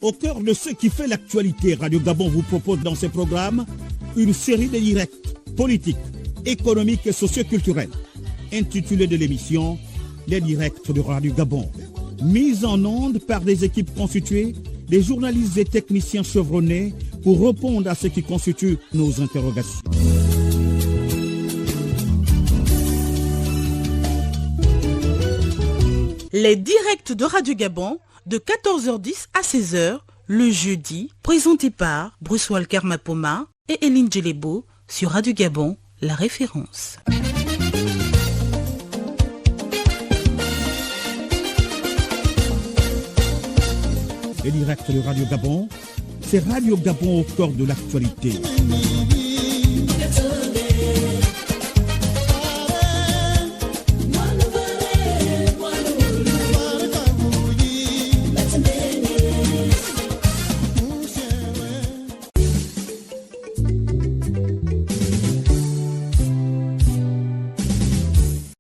Au cœur de ce qui fait l'actualité, Radio Gabon vous propose dans ses programmes une série de directs politiques, économiques et socioculturels. Intitulée de l'émission « Les directs de Radio Gabon ». Mise en onde par des équipes constituées, des journalistes et techniciens chevronnés pour répondre à ce qui constitue nos interrogations. Les directs de Radio Gabon de 14h10 à 16h le jeudi, présentés par Bruce Walker Mapoma et Eline Djelebo sur Radio Gabon, la référence. Les directs de Radio Gabon, c'est Radio Gabon au cœur de l'actualité.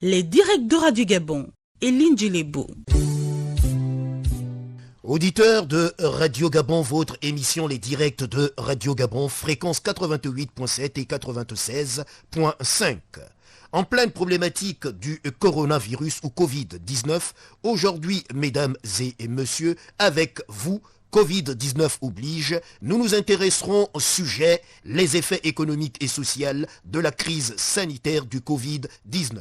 Les directs de Radio Gabon, Eline Djelebo. Auditeurs de Radio Gabon, votre émission Les Directs de Radio Gabon, fréquence 88.7 et 96.5. En pleine problématique du coronavirus ou Covid-19, aujourd'hui, mesdames et messieurs, avec vous, Covid-19 oblige, nous nous intéresserons au sujet les effets économiques et sociaux de la crise sanitaire du Covid-19.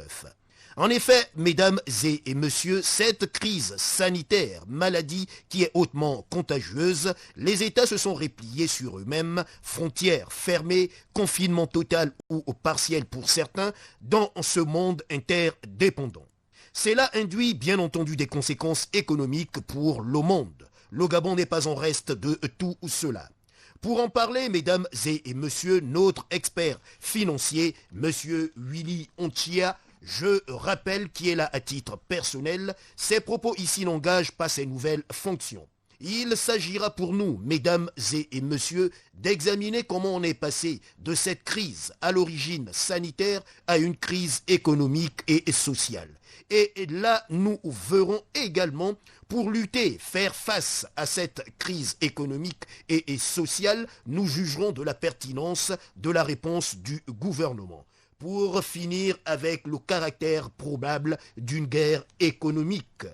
En effet, mesdames et messieurs, cette crise sanitaire, maladie qui est hautement contagieuse, les États se sont repliés sur eux-mêmes, frontières fermées, confinement total ou partiel pour certains, dans ce monde interdépendant. Cela induit bien entendu des conséquences économiques pour le monde. Le Gabon n'est pas en reste de tout cela. Pour en parler, mesdames et messieurs, notre expert financier, monsieur Willy Ontia, je rappelle qui est là à titre personnel, ses propos ici n'engagent pas ses nouvelles fonctions. Il s'agira pour nous, mesdames et messieurs, d'examiner comment on est passé de cette crise à l'origine sanitaire à une crise économique et sociale. Et là, nous verrons également, pour lutter, faire face à cette crise économique et sociale, nous jugerons de la pertinence de la réponse du gouvernement. Pour finir avec le caractère probable d'une guerre économique.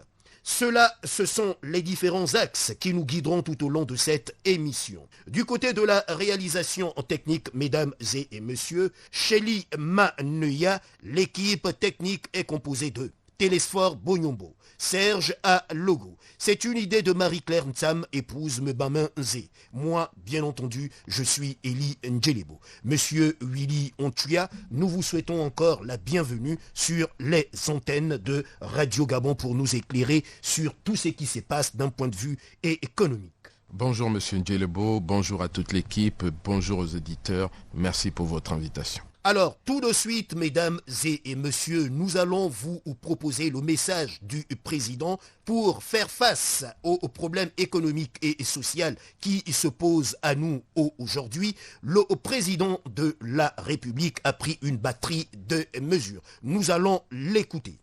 Cela, ce sont les différents axes qui nous guideront tout au long de cette émission. Du côté de la réalisation technique, mesdames et messieurs, Shelly Manuya, l'équipe technique est composée de Télésphore Bonyombo, Serge A. Logo. C'est une idée de Marie-Claire Ntsam, épouse Mbamin Nzé. Moi, bien entendu, je suis Elie Ndjelebo. Monsieur Willy Ontua, nous vous souhaitons encore la bienvenue sur les antennes de Radio Gabon pour nous éclairer sur tout ce qui se passe d'un point de vue économique. Bonjour Monsieur Ndjelebo, bonjour à toute l'équipe, bonjour aux auditeurs, merci pour votre invitation. Alors, tout de suite, mesdames et messieurs, nous allons vous proposer le message du président pour faire face aux problèmes économiques et sociaux qui se posent à nous aujourd'hui. Le président de la République a pris une batterie de mesures. Nous allons l'écouter.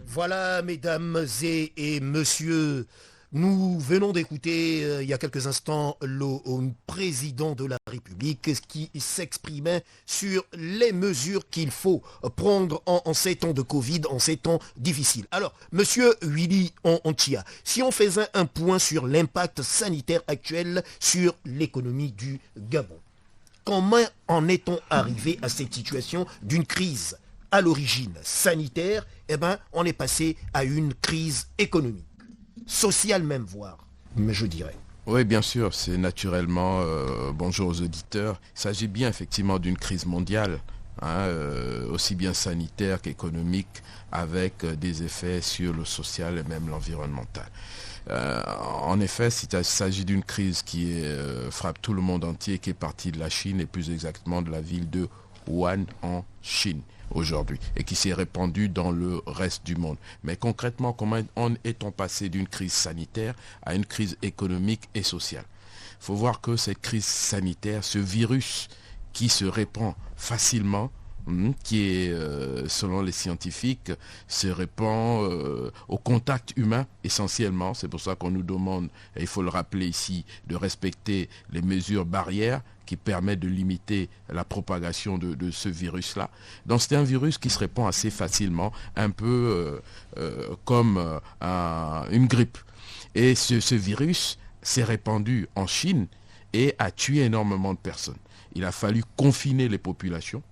Voilà, mesdames et messieurs, nous venons d'écouter il y a quelques instants le président de la République qui s'exprimait sur les mesures qu'il faut prendre en ces temps de Covid, en ces temps difficiles. Alors, monsieur Willy Ontia, si on faisait un point sur l'impact sanitaire actuel sur l'économie du Gabon, comment en est-on arrivé à cette situation d'une crise à l'origine sanitaire? Eh bien, on est passé à une crise économique. Social même voire, mais je dirais. Oui, bien sûr, c'est naturellement, bonjour aux auditeurs, il s'agit bien effectivement d'une crise mondiale, aussi bien sanitaire qu'économique, avec des effets sur le social et même l'environnemental. En effet, il s'agit d'une crise qui frappe tout le monde entier, qui est partie de la Chine et plus exactement de la ville de Wuhan en Chine aujourd'hui et qui s'est répandue dans le reste du monde. Mais concrètement, comment est-on passé d'une crise sanitaire à une crise économique et sociale? Il faut voir que cette crise sanitaire, ce virus qui se répand facilement, qui est, selon les scientifiques, se répand au contact humain essentiellement. C'est pour ça qu'on nous demande, et il faut le rappeler ici, de respecter les mesures barrières qui permettent de limiter la propagation de ce virus-là. Donc c'est un virus qui se répand assez facilement, un peu comme une grippe. Et ce virus s'est répandu en Chine et a tué énormément de personnes. Il a fallu confiner les populations.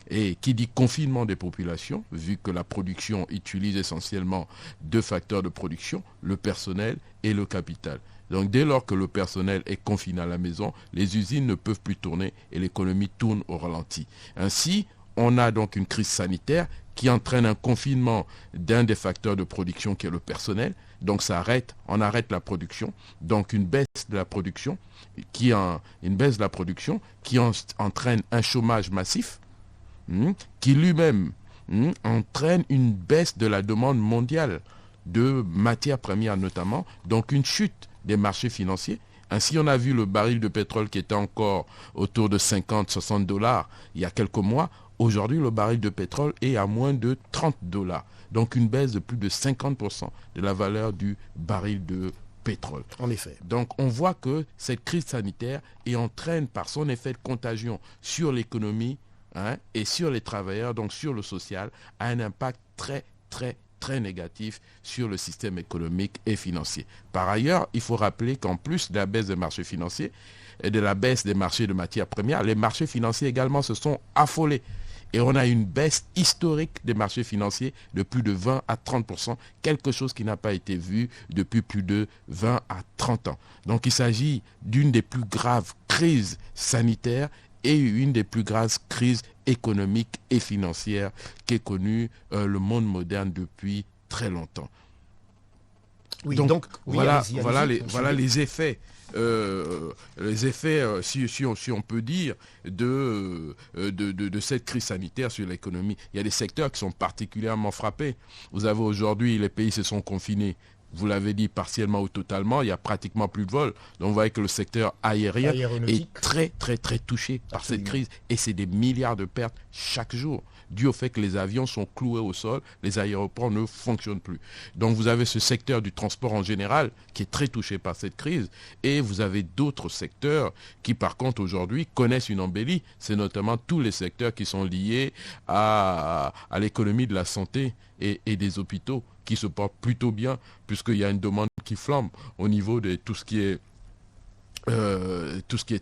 Et qui dit confinement des populations, vu que la production utilise essentiellement deux facteurs de production, le personnel et le capital. Donc dès lors que le personnel est confiné à la maison, les usines ne peuvent plus tourner et l'économie tourne au ralenti. Ainsi, on a donc une crise sanitaire qui entraîne un confinement d'un des facteurs de production qui est le personnel. Donc on arrête la production, donc une baisse de la production qui entraîne un chômage massif, qui lui-même entraîne une baisse de la demande mondiale de matières premières notamment, donc une chute des marchés financiers. Ainsi, on a vu le baril de pétrole qui était encore autour de 50-60 dollars il y a quelques mois. Aujourd'hui, le baril de pétrole est à moins de 30 dollars. Donc une baisse de plus de 50% de la valeur du baril de pétrole. En effet. Donc on voit que cette crise sanitaire entraîne par son effet de contagion sur l'économie et sur les travailleurs, donc sur le social, a un impact très, très, très négatif sur le système économique et financier. Par ailleurs, il faut rappeler qu'en plus de la baisse des marchés financiers et de la baisse des marchés de matières premières, les marchés financiers également se sont affolés. Et on a une baisse historique des marchés financiers de plus de 20 à 30%, quelque chose qui n'a pas été vu depuis plus de 20 à 30 ans. Donc il s'agit d'une des plus graves crises sanitaires et une des plus graves crises économiques et financières qu'ait connu le monde moderne depuis très longtemps. Oui, donc oui, voilà les effets. Si on peut dire, de cette crise sanitaire sur l'économie. Il y a des secteurs qui sont particulièrement frappés. Vous avez aujourd'hui, les pays se sont confinés. Vous l'avez dit, partiellement ou totalement, il n'y a pratiquement plus de vols. Donc vous voyez que le secteur aérien est très, très, très touché par cette crise. Et c'est des milliards de pertes chaque jour, dû au fait que les avions sont cloués au sol, les aéroports ne fonctionnent plus. Donc vous avez ce secteur du transport en général qui est très touché par cette crise. Et vous avez d'autres secteurs qui, par contre, aujourd'hui, connaissent une embellie. C'est notamment tous les secteurs qui sont liés à l'économie de la santé et des hôpitaux, qui se portent plutôt bien, puisqu'il y a une demande qui flambe au niveau de tout ce qui est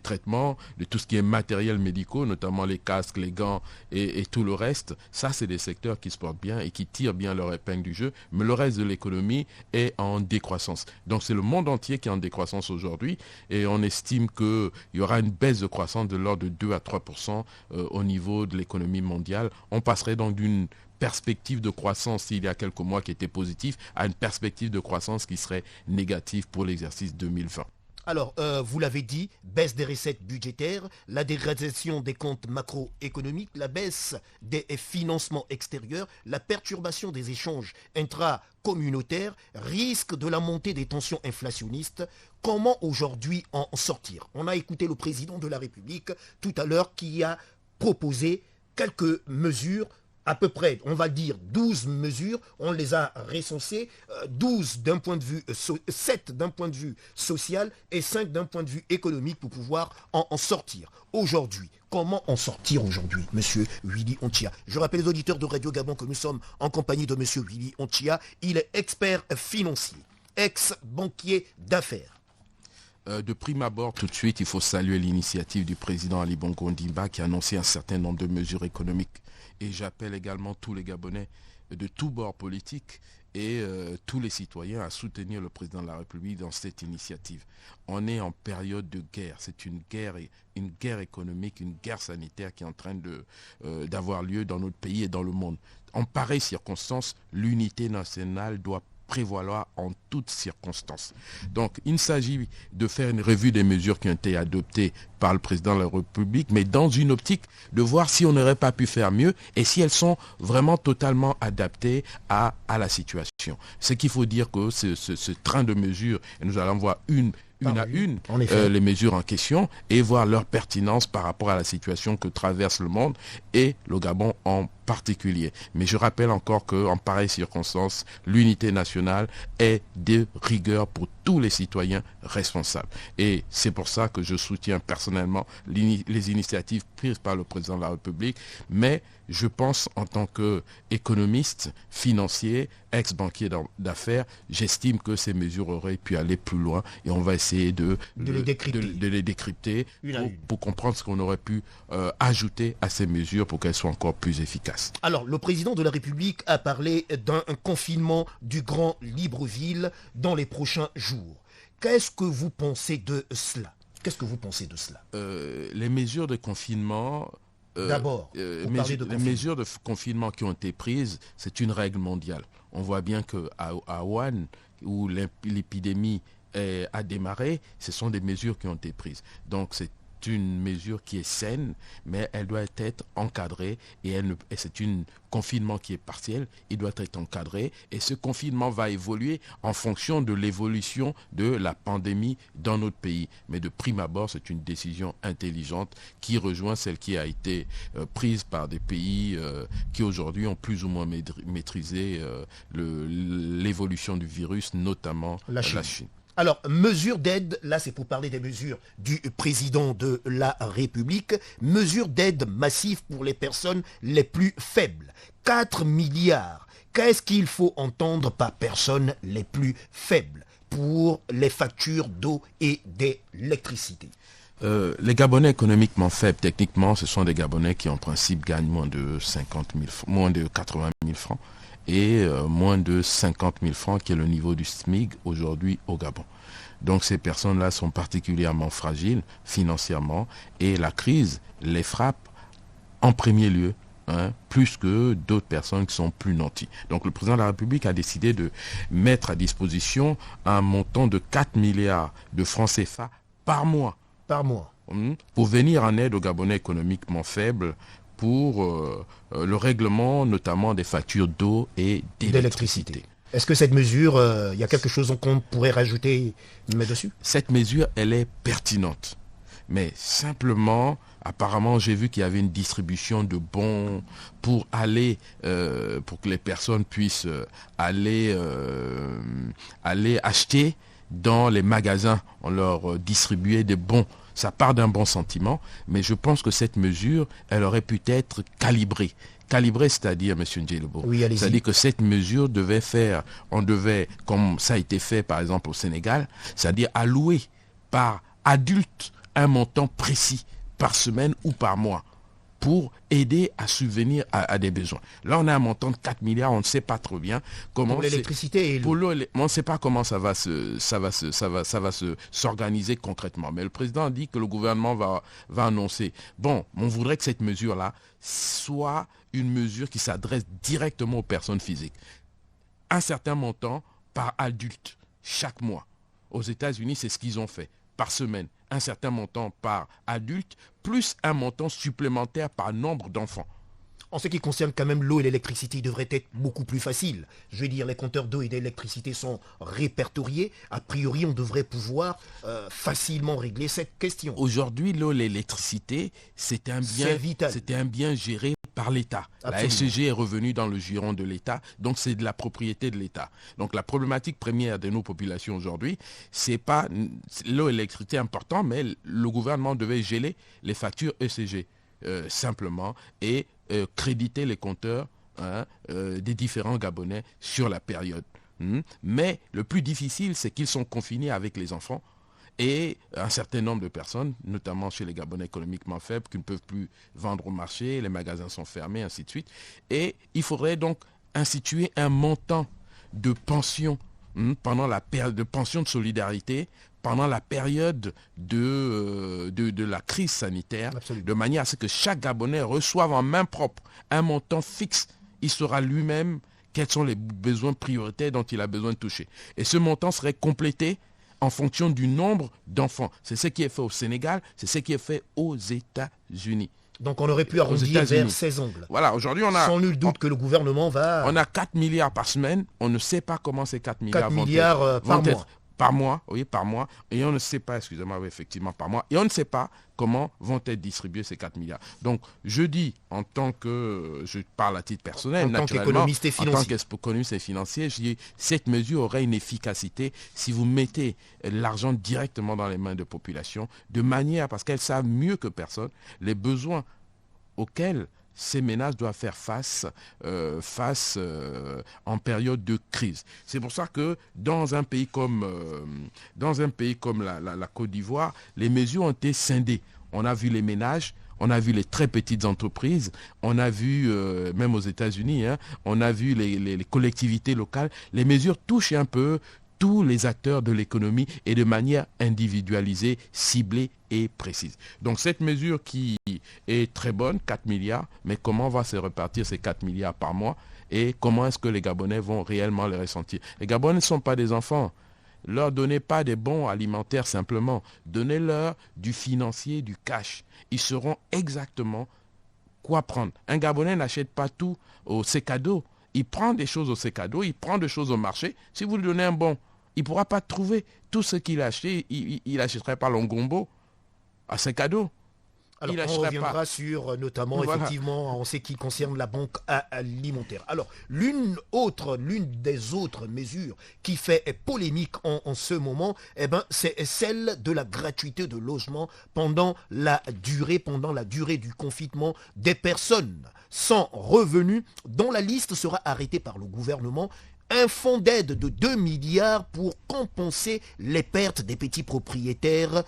traitement, de tout ce qui est matériel médicaux, notamment les casques, les gants et tout le reste. Ça, c'est des secteurs qui se portent bien et qui tirent bien leur épingle du jeu, mais le reste de l'économie est en décroissance. Donc c'est le monde entier qui est en décroissance aujourd'hui, et on estime qu'il y aura une baisse de croissance de l'ordre de 2 à 3% au niveau de l'économie mondiale. On passerait donc d'une perspective de croissance il y a quelques mois qui était positive à une perspective de croissance qui serait négative pour l'exercice 2020. Alors, vous l'avez dit, baisse des recettes budgétaires, la dégradation des comptes macroéconomiques, la baisse des financements extérieurs, la perturbation des échanges intracommunautaires, risque de la montée des tensions inflationnistes. Comment aujourd'hui en sortir? On a écouté le président de la République tout à l'heure qui a proposé quelques mesures, à peu près, on va dire 12 mesures, on les a recensées, 12 d'un point de vue, 7 d'un point de vue social et 5 d'un point de vue économique pour pouvoir en sortir. Aujourd'hui, comment en sortir aujourd'hui, monsieur Willy Onchia? Je rappelle aux auditeurs de Radio Gabon que nous sommes en compagnie de monsieur Willy Onchia. Il est expert financier, ex-banquier d'affaires. De prime abord, tout de suite, il faut saluer l'initiative du président Ali Bongo Ondimba qui a annoncé un certain nombre de mesures économiques. Et j'appelle également tous les Gabonais de tous bords politiques et tous les citoyens à soutenir le président de la République dans cette initiative. On est en période de guerre. C'est une guerre économique, une guerre sanitaire qui est en train d'avoir lieu dans notre pays et dans le monde. En pareille circonstance, l'unité nationale doit prévaloir en toutes circonstances. Donc, il s'agit de faire une revue des mesures qui ont été adoptées par le président de la République, mais dans une optique de voir si on n'aurait pas pu faire mieux et si elles sont vraiment totalement adaptées à la situation. Ce qu'il faut dire que ce train de mesures, et nous allons voir une une à une en effet. les mesures en question et voir leur pertinence par rapport à la situation que traverse le monde et le Gabon en particulier. Mais je rappelle encore qu'en pareille circonstance, l'unité nationale est de rigueur pour tous les citoyens responsables. Et c'est pour ça que je soutiens personnellement les initiatives prises par le président de la République, mais je pense en tant qu'économiste, financier, ex-banquier d'affaires, j'estime que ces mesures auraient pu aller plus loin et on va essayer de les décrypter pour comprendre ce qu'on aurait pu ajouter à ces mesures pour qu'elles soient encore plus efficaces. Alors, le président de la République a parlé d'un confinement du Grand Libreville dans les prochains jours. Qu'est-ce que vous pensez de cela? Les mesures de confinement... D'abord, les mesures de confinement qui ont été prises, c'est une règle mondiale. On voit bien qu'à Wuhan, où l'épidémie a démarré, ce sont des mesures qui ont été prises. Donc c'est une mesure qui est saine, mais elle doit être encadrée et c'est un confinement qui est partiel, il doit être encadré et ce confinement va évoluer en fonction de l'évolution de la pandémie dans notre pays. Mais de prime abord, c'est une décision intelligente qui rejoint celle qui a été prise par des pays qui aujourd'hui ont plus ou moins maîtrisé l'évolution du virus, notamment la Chine. Alors, mesures d'aide, là c'est pour parler des mesures du président de la République, mesures d'aide massive pour les personnes les plus faibles. 4 milliards. Qu'est-ce qu'il faut entendre par personnes les plus faibles pour les factures d'eau et d'électricité? Les Gabonais économiquement faibles, techniquement, ce sont des Gabonais qui en principe gagnent moins de 80 000 francs. Et moins de 50 000 francs, qui est le niveau du SMIC aujourd'hui au Gabon. Donc ces personnes-là sont particulièrement fragiles financièrement et la crise les frappe en premier lieu, plus que d'autres personnes qui sont plus nantis. Donc le président de la République a décidé de mettre à disposition un montant de 4 milliards de francs CFA par mois. Pour venir en aide aux Gabonais économiquement faibles, pour le règlement notamment des factures d'eau et d'électricité. Est-ce que cette mesure, il y a quelque chose qu'on pourrait rajouter dessus? Cette mesure, elle est pertinente. Mais simplement, apparemment, j'ai vu qu'il y avait une distribution de bons pour aller, pour que les personnes puissent aller acheter dans les magasins. On leur distribuait des bons. Ça part d'un bon sentiment, mais je pense que cette mesure, elle aurait pu être calibrée. Calibrée, c'est-à-dire, M. Ndjelebo, c'est-à-dire que cette mesure on devait, comme ça a été fait par exemple au Sénégal, c'est-à-dire allouer par adulte un montant précis par semaine ou par mois pour aider à subvenir à des besoins. Là, on a un montant de 4 milliards, on ne sait pas trop bien comment... Pour l'électricité et l'eau. On ne sait pas comment ça va s'organiser concrètement. Mais le président a dit que le gouvernement va annoncer. Bon, on voudrait que cette mesure-là soit une mesure qui s'adresse directement aux personnes physiques. Un certain montant par adulte chaque mois. Aux États-Unis, c'est ce qu'ils ont fait. Par semaine, un certain montant par adulte, plus un montant supplémentaire par nombre d'enfants. En ce qui concerne quand même l'eau et l'électricité, il devrait être beaucoup plus facile. Je veux dire, les compteurs d'eau et d'électricité sont répertoriés. A priori, on devrait pouvoir facilement régler cette question. Aujourd'hui, l'eau et l'électricité, c'était un bien géré par l'État. Absolument. La SCG est revenue dans le giron de l'État, donc c'est de la propriété de l'État. Donc la problématique première de nos populations aujourd'hui, c'est pas l'eau et l'électricité important, mais le gouvernement devait geler les factures ECG simplement et créditer les compteurs des différents Gabonais sur la période. Mais le plus difficile, c'est qu'ils sont confinés avec les enfants et un certain nombre de personnes, notamment chez les Gabonais économiquement faibles, qui ne peuvent plus vendre au marché, les magasins sont fermés, ainsi de suite. Et il faudrait donc instituer un montant de pension pendant la période de pension de solidarité pendant la période de la crise sanitaire. Absolument. De manière à ce que chaque Gabonais reçoive en main propre un montant fixe. Il saura lui-même quels sont les besoins prioritaires dont il a besoin de toucher. Et ce montant serait complété en fonction du nombre d'enfants. C'est ce qui est fait au Sénégal, c'est ce qui est fait aux États-Unis. Donc on aurait pu arrondir vers 16 angles. Voilà, aujourd'hui on a... Sans nul doute que le gouvernement va... On a 4 milliards par semaine, on ne sait pas comment ces 4 milliards, 4 milliards par mois. par mois, et on ne sait pas, effectivement par mois, et on ne sait pas comment vont être distribués ces 4 milliards. Donc, je dis, je parle à titre personnel, en tant qu'économiste et financier, je dis, cette mesure aurait une efficacité si vous mettez l'argent directement dans les mains de populations, de manière, parce qu'elles savent mieux que personne, les besoins auxquels ces ménages doivent faire face en période de crise. C'est pour ça que dans un pays comme la Côte d'Ivoire, les mesures ont été scindées. On a vu les ménages, on a vu les très petites entreprises, on a vu, même aux États-Unis, on a vu les collectivités locales. Les mesures touchent un peu tous les acteurs de l'économie et de manière individualisée, ciblée et précise. Donc cette mesure qui est très bonne, 4 milliards, mais comment va se répartir ces 4 milliards par mois et comment est-ce que les Gabonais vont réellement les ressentir? Les Gabonais ne sont pas des enfants. Leur donnez pas des bons alimentaires simplement. Donnez-leur du financier, du cash. Ils sauront exactement quoi prendre. Un Gabonais n'achète pas tout au Secado. Il prend des choses au Secado, il prend des choses au marché. Si vous lui donnez un bon, il ne pourra pas trouver tout ce qu'il a acheté. Il n'achèterait pas l'ongombo à Secado. Alors, on reviendra sur, notamment, effectivement, en ce qui concerne la banque alimentaire. Alors, l'une des autres mesures qui fait polémique en ce moment, c'est celle de la gratuité de logement pendant la durée du confinement des personnes sans revenus, dont la liste sera arrêtée par le gouvernement. Un fonds d'aide de 2 milliards pour compenser les pertes des petits propriétaires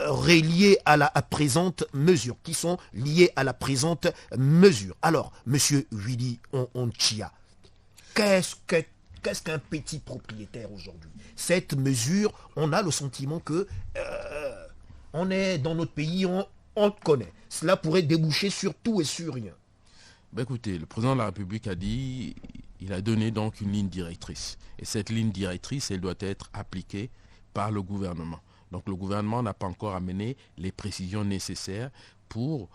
reliés à la présente mesure, qui sont liés à la présente mesure. Alors, monsieur Willy Onchia, qu'est-ce qu'un petit propriétaire aujourd'hui? Cette mesure, on a le sentiment que on est dans notre pays, on connaît. Cela pourrait déboucher sur tout et sur rien. Écoutez, le président de la République a dit... Il a donné donc une ligne directrice. Et cette ligne directrice, elle doit être appliquée par le gouvernement. Donc le gouvernement n'a pas encore amené les précisions nécessaires pour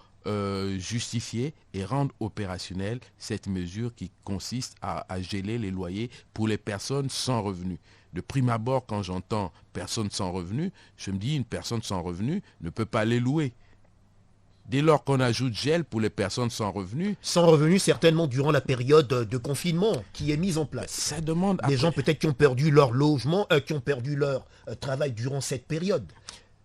justifier et rendre opérationnelle cette mesure qui consiste à geler les loyers pour les personnes sans revenus. De prime abord, quand j'entends personne sans revenus, je me dis une personne sans revenus ne peut pas les louer. Dès lors qu'on ajoute gel pour les personnes sans revenus. Sans revenus, certainement durant la période de confinement qui est mise en place. Ça demande... Des gens peut-être qui ont perdu leur logement, qui ont perdu leur travail durant cette période.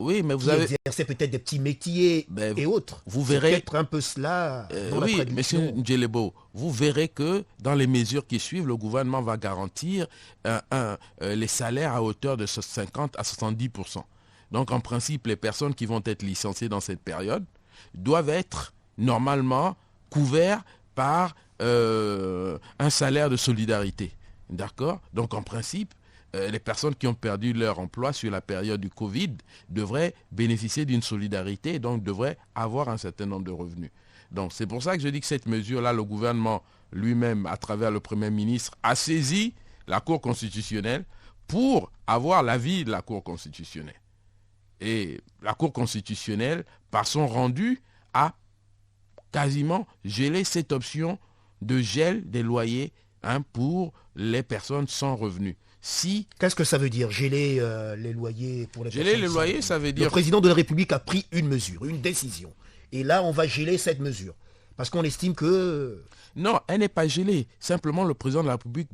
Oui, mais vous avez... exercé peut-être des petits métiers et autres. Vous verrez... C'est peut-être un peu cela dans la traduction. Monsieur Ndjelebo, vous verrez que dans les mesures qui suivent, le gouvernement va garantir les salaires à hauteur de 50 à 70%. Donc en principe, les personnes qui vont être licenciées dans cette période doivent être normalement couverts par un salaire de solidarité. D'accord? Donc en principe, les personnes qui ont perdu leur emploi sur la période du Covid devraient bénéficier d'une solidarité et donc devraient avoir un certain nombre de revenus. Donc c'est pour ça que je dis que cette mesure-là, le gouvernement lui-même, à travers le Premier ministre, a saisi la Cour constitutionnelle pour avoir l'avis de la Cour constitutionnelle. Et la Cour constitutionnelle, par son rendu, a quasiment gelé cette option de gel des loyers pour les personnes sans revenus. Qu'est-ce que ça veut dire, geler les loyers pour les personnes sans revenus? Geler les loyers, ça veut dire... Le président de la République a pris une mesure, une décision. Et là, on va geler cette mesure. Parce qu'on estime que... Non, elle n'est pas gelée. Simplement, le président de la République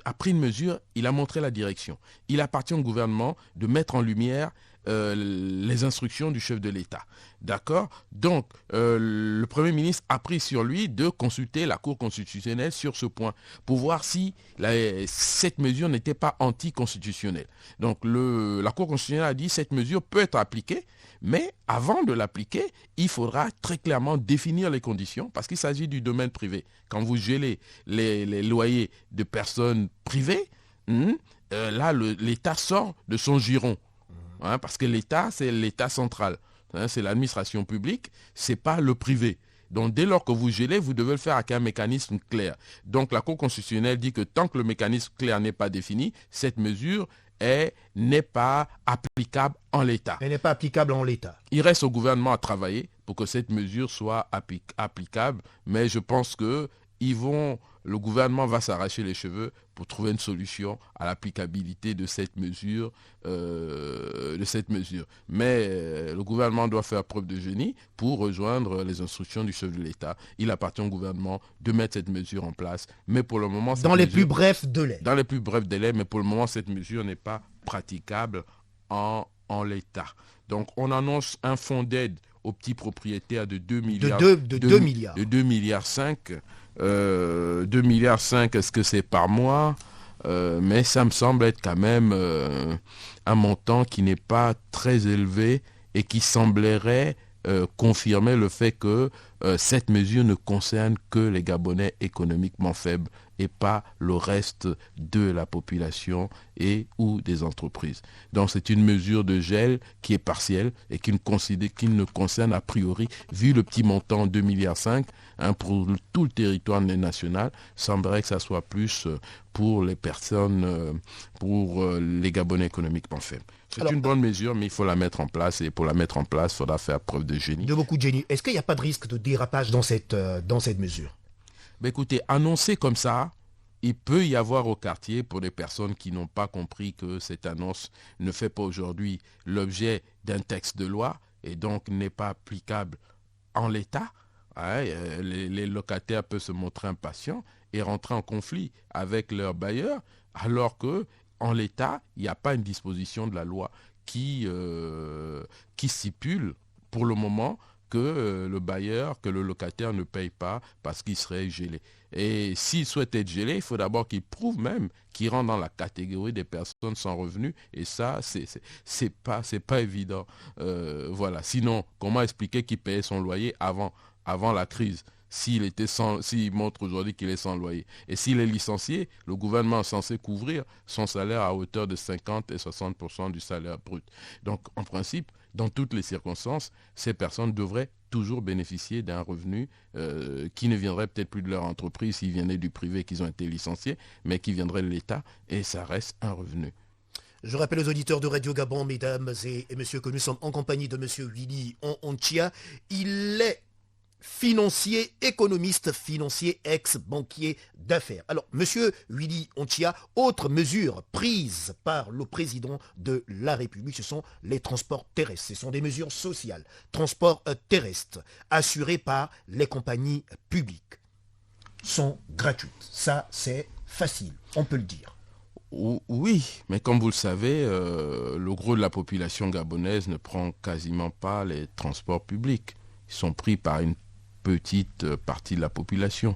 a pris une mesure, il a montré la direction. Il appartient au gouvernement de mettre en lumière les instructions du chef de l'État. D'accord? Donc, le Premier ministre a pris sur lui de consulter la Cour constitutionnelle sur ce point pour voir si cette mesure n'était pas anticonstitutionnelle. Donc, la Cour constitutionnelle a dit que cette mesure peut être appliquée, mais avant de l'appliquer, il faudra très clairement définir les conditions parce qu'il s'agit du domaine privé. Quand vous gelez les loyers de personnes privées, là, l'État sort de son giron. Parce que l'État, c'est l'État central. C'est l'administration publique, ce n'est pas le privé. Donc dès lors que vous gelez, vous devez le faire avec un mécanisme clair. Donc la Cour constitutionnelle dit que tant que le mécanisme clair n'est pas défini, cette mesure n'est pas applicable en l'état. Elle n'est pas applicable en l'état. Il reste au gouvernement à travailler pour que cette mesure soit applicable, mais je pense que le gouvernement va s'arracher les cheveux pour trouver une solution à l'applicabilité de cette mesure. Mais le gouvernement doit faire preuve de génie pour rejoindre les instructions du chef de l'État. Il appartient au gouvernement de mettre cette mesure en place. Mais pour le moment, dans les plus brefs délais. Dans les plus brefs délais, mais pour le moment, cette mesure n'est pas praticable en l'état. Donc, on annonce un fonds d'aide aux petits propriétaires de 2 milliards. De 2 milliards. De 2 milliards 5. 2 milliards 5, est-ce que c'est par mois? Mais ça me semble être quand même un montant qui n'est pas très élevé et qui semblerait confirmer le fait que cette mesure ne concerne que les Gabonais économiquement faibles et pas le reste de la population et ou des entreprises. Donc c'est une mesure de gel qui est partielle et qui ne concerne a priori, vu le petit montant 2,5 milliards pour tout le territoire national, semblerait que ça soit plus pour les personnes, pour les Gabonais économiquement faibles. C'est une bonne mesure, mais il faut la mettre en place. Et pour la mettre en place, il faudra faire preuve de génie. De beaucoup de génie. Est-ce qu'il n'y a pas de risque de dérapage dans cette mesure? Ben écoutez, annoncé comme ça, il peut y avoir au quartier, pour des personnes qui n'ont pas compris que cette annonce ne fait pas aujourd'hui l'objet d'un texte de loi et donc n'est pas applicable en l'état. Les locataires peuvent se montrer impatients et rentrer en conflit avec leur bailleur, alors que en l'état, il n'y a pas une disposition de la loi qui stipule pour le moment que le bailleur, que le locataire ne paye pas parce qu'il serait gelé. Et s'il souhaite être gelé, il faut d'abord qu'il prouve même qu'il rentre dans la catégorie des personnes sans revenus. Et ça, c'est pas évident. Voilà. Sinon, comment expliquer qu'il payait son loyer avant la crise? S'il montre aujourd'hui qu'il est sans loyer. Et s'il est licencié, le gouvernement est censé couvrir son salaire à hauteur de 50 et 60% du salaire brut. Donc, en principe, dans toutes les circonstances, ces personnes devraient toujours bénéficier d'un revenu qui ne viendrait peut-être plus de leur entreprise s'ils venaient du privé qu'ils ont été licenciés, mais qui viendrait de l'État, et ça reste un revenu. Je rappelle aux auditeurs de Radio Gabon, mesdames et messieurs, que nous sommes en compagnie de M. Willy Onchia. Il est financier, économiste financier, ex-banquier d'affaires. Alors, monsieur Willy Onchia, autre mesure prise par le président de la République, ce sont les transports terrestres. Ce sont des mesures sociales. Transports terrestres assurés par les compagnies publiques sont gratuites. Ça, c'est facile, on peut le dire. Oui, mais comme vous le savez, le gros de la population gabonaise ne prend quasiment pas les transports publics. Ils sont pris par une petite partie de la population.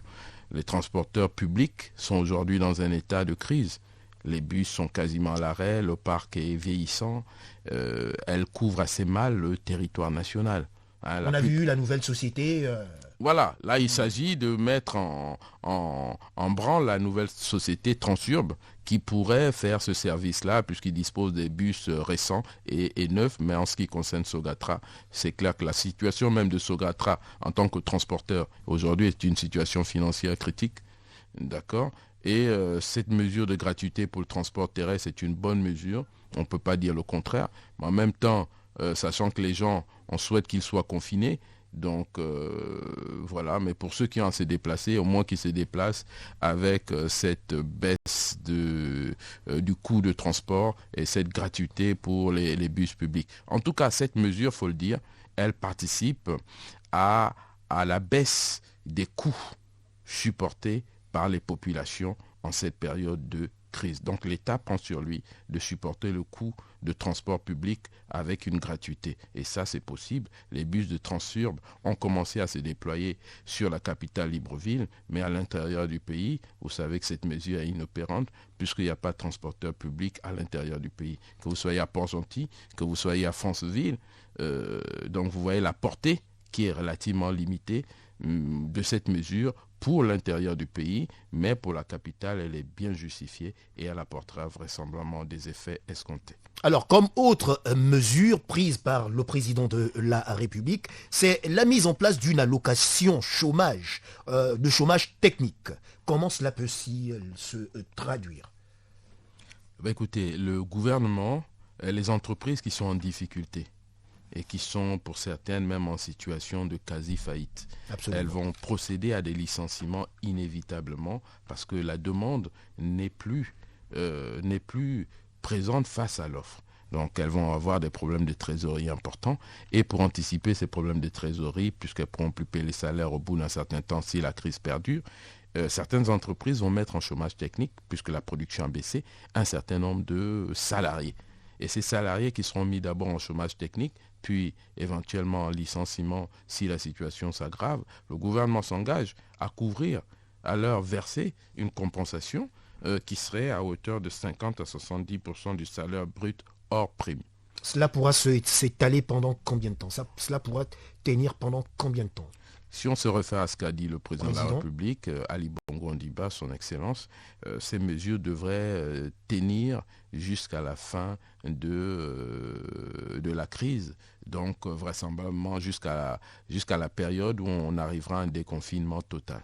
Les transporteurs publics sont aujourd'hui dans un état de crise. Les bus sont quasiment à l'arrêt, le parc est vieillissant, elle couvre assez mal le territoire national. On a vu la nouvelle société... Voilà, là il s'agit de mettre en branle la nouvelle société Transurb qui pourrait faire ce service-là puisqu'il dispose des bus récents et neufs, mais en ce qui concerne Sogatra, c'est clair que la situation même de Sogatra en tant que transporteur aujourd'hui est une situation financière critique, d'accord ? Et cette mesure de gratuité pour le transport terrestre est une bonne mesure, on ne peut pas dire le contraire, mais en même temps, sachant que les gens, on souhaite qu'ils soient confinés. Donc voilà, mais pour ceux qui ont à se déplacer, au moins qu'ils se déplacent avec cette baisse du coût de transport et cette gratuité pour les bus publics. En tout cas, cette mesure, il faut le dire, elle participe à la baisse des coûts supportés par les populations en cette période de crise. Donc l'État prend sur lui de supporter le coût de transport public avec une gratuité. Et ça, c'est possible. Les bus de Transurb ont commencé à se déployer sur la capitale Libreville, mais à l'intérieur du pays, vous savez que cette mesure est inopérante puisqu'il n'y a pas de transporteur public à l'intérieur du pays. Que vous soyez à Port-Gentil, que vous soyez à Franceville, donc vous voyez la portée qui est relativement limitée de cette mesure pour l'intérieur du pays, mais pour la capitale, elle est bien justifiée et elle apportera vraisemblablement des effets escomptés. Alors, comme autre mesure prise par le président de la République, c'est la mise en place d'une allocation chômage, de chômage technique. Comment cela peut-il se traduire ? Écoutez, le gouvernement, les entreprises qui sont en difficulté, et qui sont pour certaines même en situation de quasi-faillite. Absolument. Elles vont procéder à des licenciements inévitablement parce que la demande n'est plus présente face à l'offre. Donc elles vont avoir des problèmes de trésorerie importants et pour anticiper ces problèmes de trésorerie, puisqu'elles ne pourront plus payer les salaires au bout d'un certain temps si la crise perdure, certaines entreprises vont mettre en chômage technique, puisque la production a baissé, un certain nombre de salariés. Et ces salariés qui seront mis d'abord en chômage technique, puis éventuellement en licenciement si la situation s'aggrave, le gouvernement s'engage à couvrir, à leur verser une compensation qui serait à hauteur de 50 à 70% du salaire brut hors prime. Cela pourra s'étaler pendant combien de temps? Cela pourra tenir pendant combien de temps? Si on se réfère à ce qu'a dit le président de la République, Ali Bongo Ondimba, son Excellence, ces mesures devraient tenir jusqu'à la fin de la crise, donc vraisemblablement jusqu'à la période où on arrivera à un déconfinement total.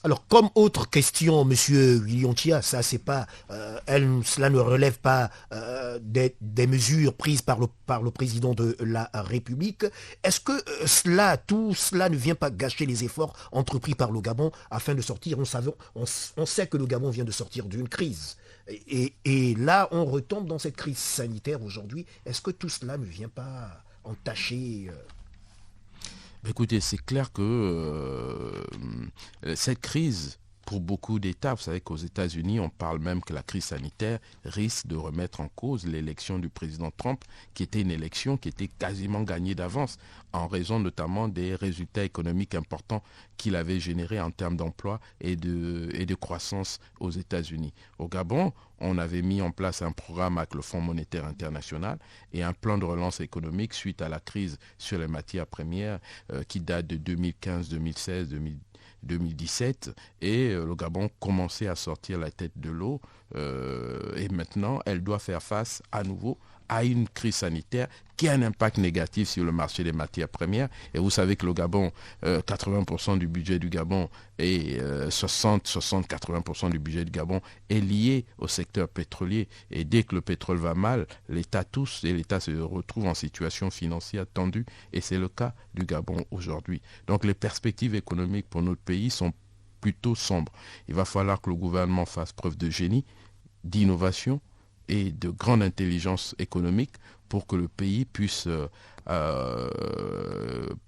Alors, comme autre question, Monsieur William Tia, ça c'est pas, cela ne relève pas des mesures prises par le président de la République. Est-ce que tout cela ne vient pas gâcher les efforts entrepris par le Gabon afin de sortir? On sait que le Gabon vient de sortir d'une crise. Et là, on retombe dans cette crise sanitaire aujourd'hui. Est-ce que tout cela ne vient pas entacher Écoutez, c'est clair que cette crise, pour beaucoup d'États, vous savez qu'aux États-Unis, on parle même que la crise sanitaire risque de remettre en cause l'élection du président Trump, qui était une élection qui était quasiment gagnée d'avance, en raison notamment des résultats économiques importants qu'il avait générés en termes d'emploi et de croissance aux États-Unis. Au Gabon, on avait mis en place un programme avec le Fonds monétaire international et un plan de relance économique suite à la crise sur les matières premières qui date de 2015, 2016, 2017 et le Gabon commençait à sortir la tête de l'eau et maintenant elle doit faire face à nouveau à une crise sanitaire qui a un impact négatif sur le marché des matières premières. Et vous savez que le Gabon, 80% du budget du Gabon et 80% du budget du Gabon est lié au secteur pétrolier. Et dès que le pétrole va mal, l'État se retrouve en situation financière tendue. Et c'est le cas du Gabon aujourd'hui. Donc les perspectives économiques pour notre pays sont plutôt sombres. Il va falloir que le gouvernement fasse preuve de génie, d'innovation et de grande intelligence économique pour que le pays puisse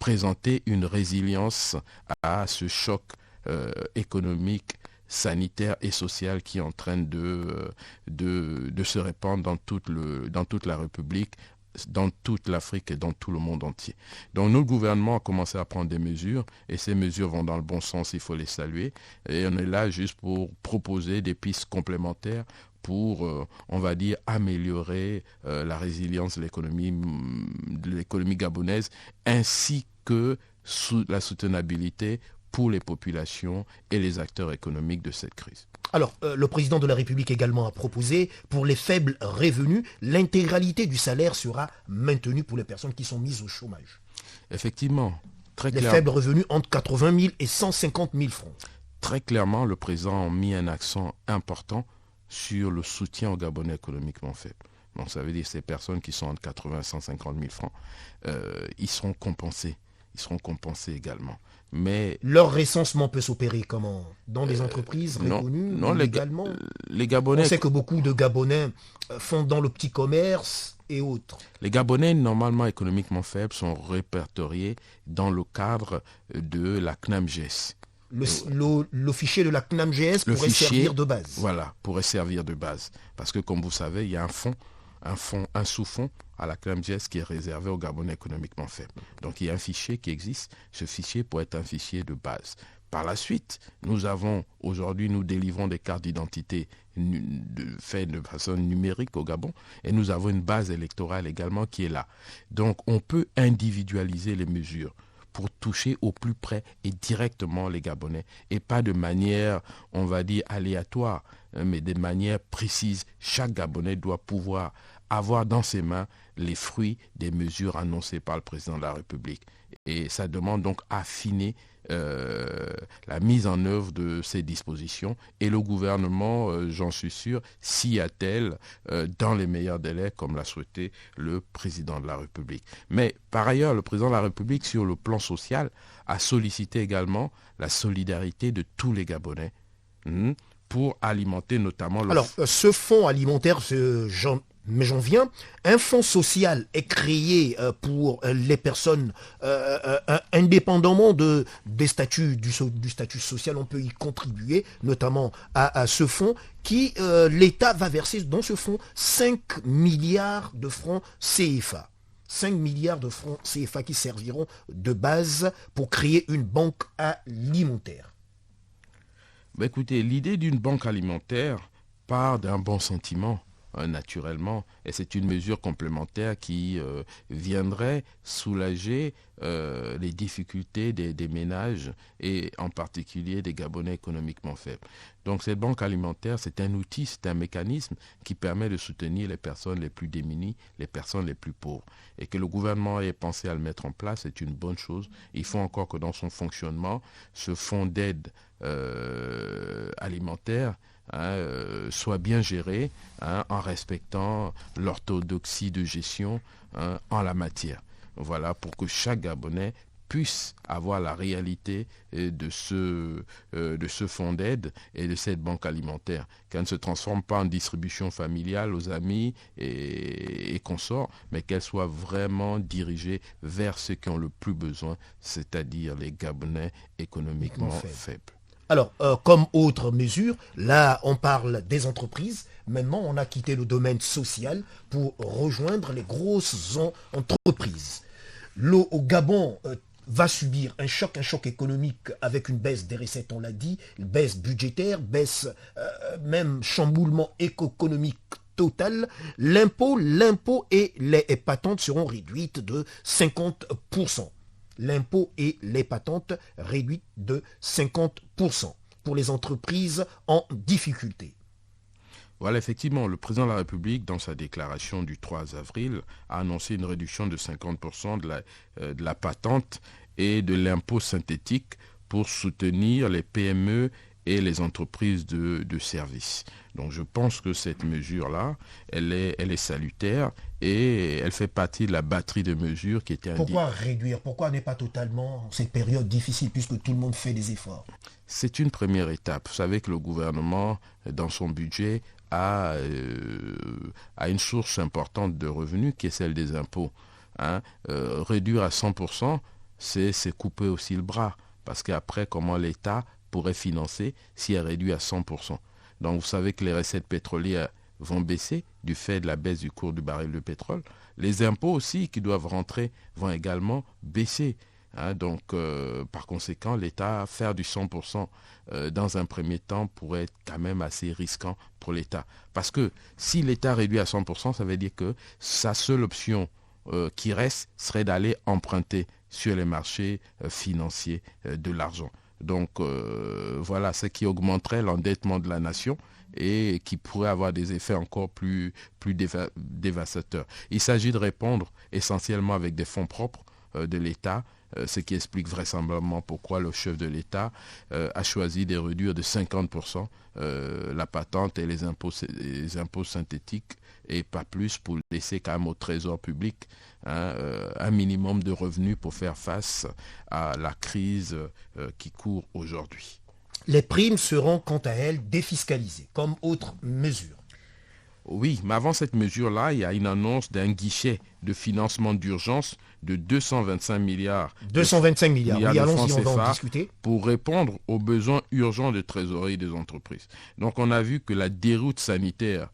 présenter une résilience à ce choc économique, sanitaire et social qui est en train de se répandre dans toute la République, dans toute l'Afrique et dans tout le monde entier. Donc notre gouvernement a commencé à prendre des mesures et ces mesures vont dans le bon sens, il faut les saluer. Et on est là juste pour proposer des pistes complémentaires pour, on va dire, améliorer la résilience de l'économie gabonaise ainsi que la soutenabilité pour les populations et les acteurs économiques de cette crise. Alors, le président de la République également a proposé, pour les faibles revenus, l'intégralité du salaire sera maintenue pour les personnes qui sont mises au chômage. Effectivement, très clairement. Les faibles revenus entre 80 000 et 150 000 francs. Très clairement, le président a mis un accent important sur le soutien aux Gabonais économiquement faibles. Donc ça veut dire que ces personnes qui sont entre 80 et 150 000 francs, ils seront compensés. Ils seront compensés également. Mais leur recensement peut s'opérer comment? Dans des entreprises reconnues légalement? Les Gabonais... On sait que beaucoup de Gabonais font dans le petit commerce et autres. Les Gabonais normalement économiquement faibles sont répertoriés dans le cadre de la CNAMGS. Le fichier de la CNAMGS pourrait servir de base. Voilà, pourrait servir de base. Parce que comme vous savez, il y a un sous-fonds à la CNAMGS qui est réservé aux Gabonais économiquement faibles. Donc il y a un fichier qui existe. Ce fichier pourrait être un fichier de base. Par la suite, nous délivrons des cartes d'identité faites de façon numérique au Gabon et nous avons une base électorale également qui est là. Donc on peut individualiser les mesures pour toucher au plus près et directement les Gabonais et pas de manière, on va dire, aléatoire, mais de manière précise. Chaque Gabonais doit pouvoir avoir dans ses mains les fruits des mesures annoncées par le président de la République. Et ça demande donc affiner la mise en œuvre de ces dispositions. Et le gouvernement, j'en suis sûr, s'y attelle dans les meilleurs délais, comme l'a souhaité le président de la République. Mais par ailleurs, le président de la République, sur le plan social, a sollicité également la solidarité de tous les Gabonais pour alimenter notamment... Alors, ce fonds alimentaire, mais j'en viens, un fonds social est créé pour les personnes, indépendamment du statut social, on peut y contribuer, notamment à ce fonds, qui, l'État va verser dans ce fonds 5 milliards de francs CFA. 5 milliards de francs CFA qui serviront de base pour créer une banque alimentaire. Écoutez, l'idée d'une banque alimentaire part d'un bon sentiment. Naturellement, et c'est une mesure complémentaire qui viendrait soulager les difficultés des ménages et en particulier des Gabonais économiquement faibles. Donc cette banque alimentaire, c'est un outil, c'est un mécanisme qui permet de soutenir les personnes les plus démunies, les personnes les plus pauvres. Et que le gouvernement ait pensé à le mettre en place, c'est une bonne chose. Il faut encore que dans son fonctionnement, ce fonds d'aide alimentaire soit bien géré en respectant l'orthodoxie de gestion en la matière. Voilà, pour que chaque Gabonais puisse avoir la réalité de ce fonds d'aide et de cette banque alimentaire, qu'elle ne se transforme pas en distribution familiale aux amis et consorts, mais qu'elle soit vraiment dirigée vers ceux qui ont le plus besoin, c'est-à-dire les Gabonais économiquement faibles. Alors, comme autre mesure, là, on parle des entreprises. Maintenant, on a quitté le domaine social pour rejoindre les grosses entreprises. Au Gabon va subir un choc économique avec une baisse des recettes, on l'a dit, une baisse budgétaire, baisse, même chamboulement économique total. L'impôt et les patentes seront réduites de 50%. L'impôt et les patentes réduites de 50% pour les entreprises en difficulté. Voilà, effectivement, le président de la République, dans sa déclaration du 3 avril, a annoncé une réduction de 50% de la patente et de l'impôt synthétique pour soutenir les PME et les entreprises de services. Donc je pense que cette mesure-là, elle est salutaire et elle fait partie de la batterie de mesures qui était indiquée. Pourquoi réduire? Pourquoi ne pas totalement cette période difficile puisque tout le monde fait des efforts? C'est une première étape. Vous savez que le gouvernement, dans son budget, a une source importante de revenus qui est celle des impôts. Réduire à 100%, c'est couper aussi le bras. Parce qu'après, comment l'État pourrait financer si elle réduit à 100%. Donc vous savez que les recettes pétrolières vont baisser du fait de la baisse du cours du baril de pétrole. Les impôts aussi qui doivent rentrer vont également baisser. Donc par conséquent, l'État, faire du 100% dans un premier temps pourrait être quand même assez risquant pour l'État. Parce que si l'État réduit à 100%, ça veut dire que sa seule option qui reste serait d'aller emprunter sur les marchés financiers de l'argent. Donc voilà, ce qui augmenterait l'endettement de la nation et qui pourrait avoir des effets encore plus dévastateurs. Il s'agit de répondre essentiellement avec des fonds propres de l'État, ce qui explique vraisemblablement pourquoi le chef de l'État a choisi de réduire de 50% la patente et les impôts synthétiques et pas plus pour laisser quand même au trésor public un minimum de revenus pour faire face à la crise qui court aujourd'hui. Les primes seront quant à elles défiscalisées, comme autre mesure. Oui, mais avant cette mesure-là, il y a une annonce d'un guichet de financement d'urgence de 225 milliards. 225 milliards, oui, allons-y, on va en discuter. Pour répondre aux besoins urgents de trésorerie des entreprises. Donc on a vu que la déroute sanitaire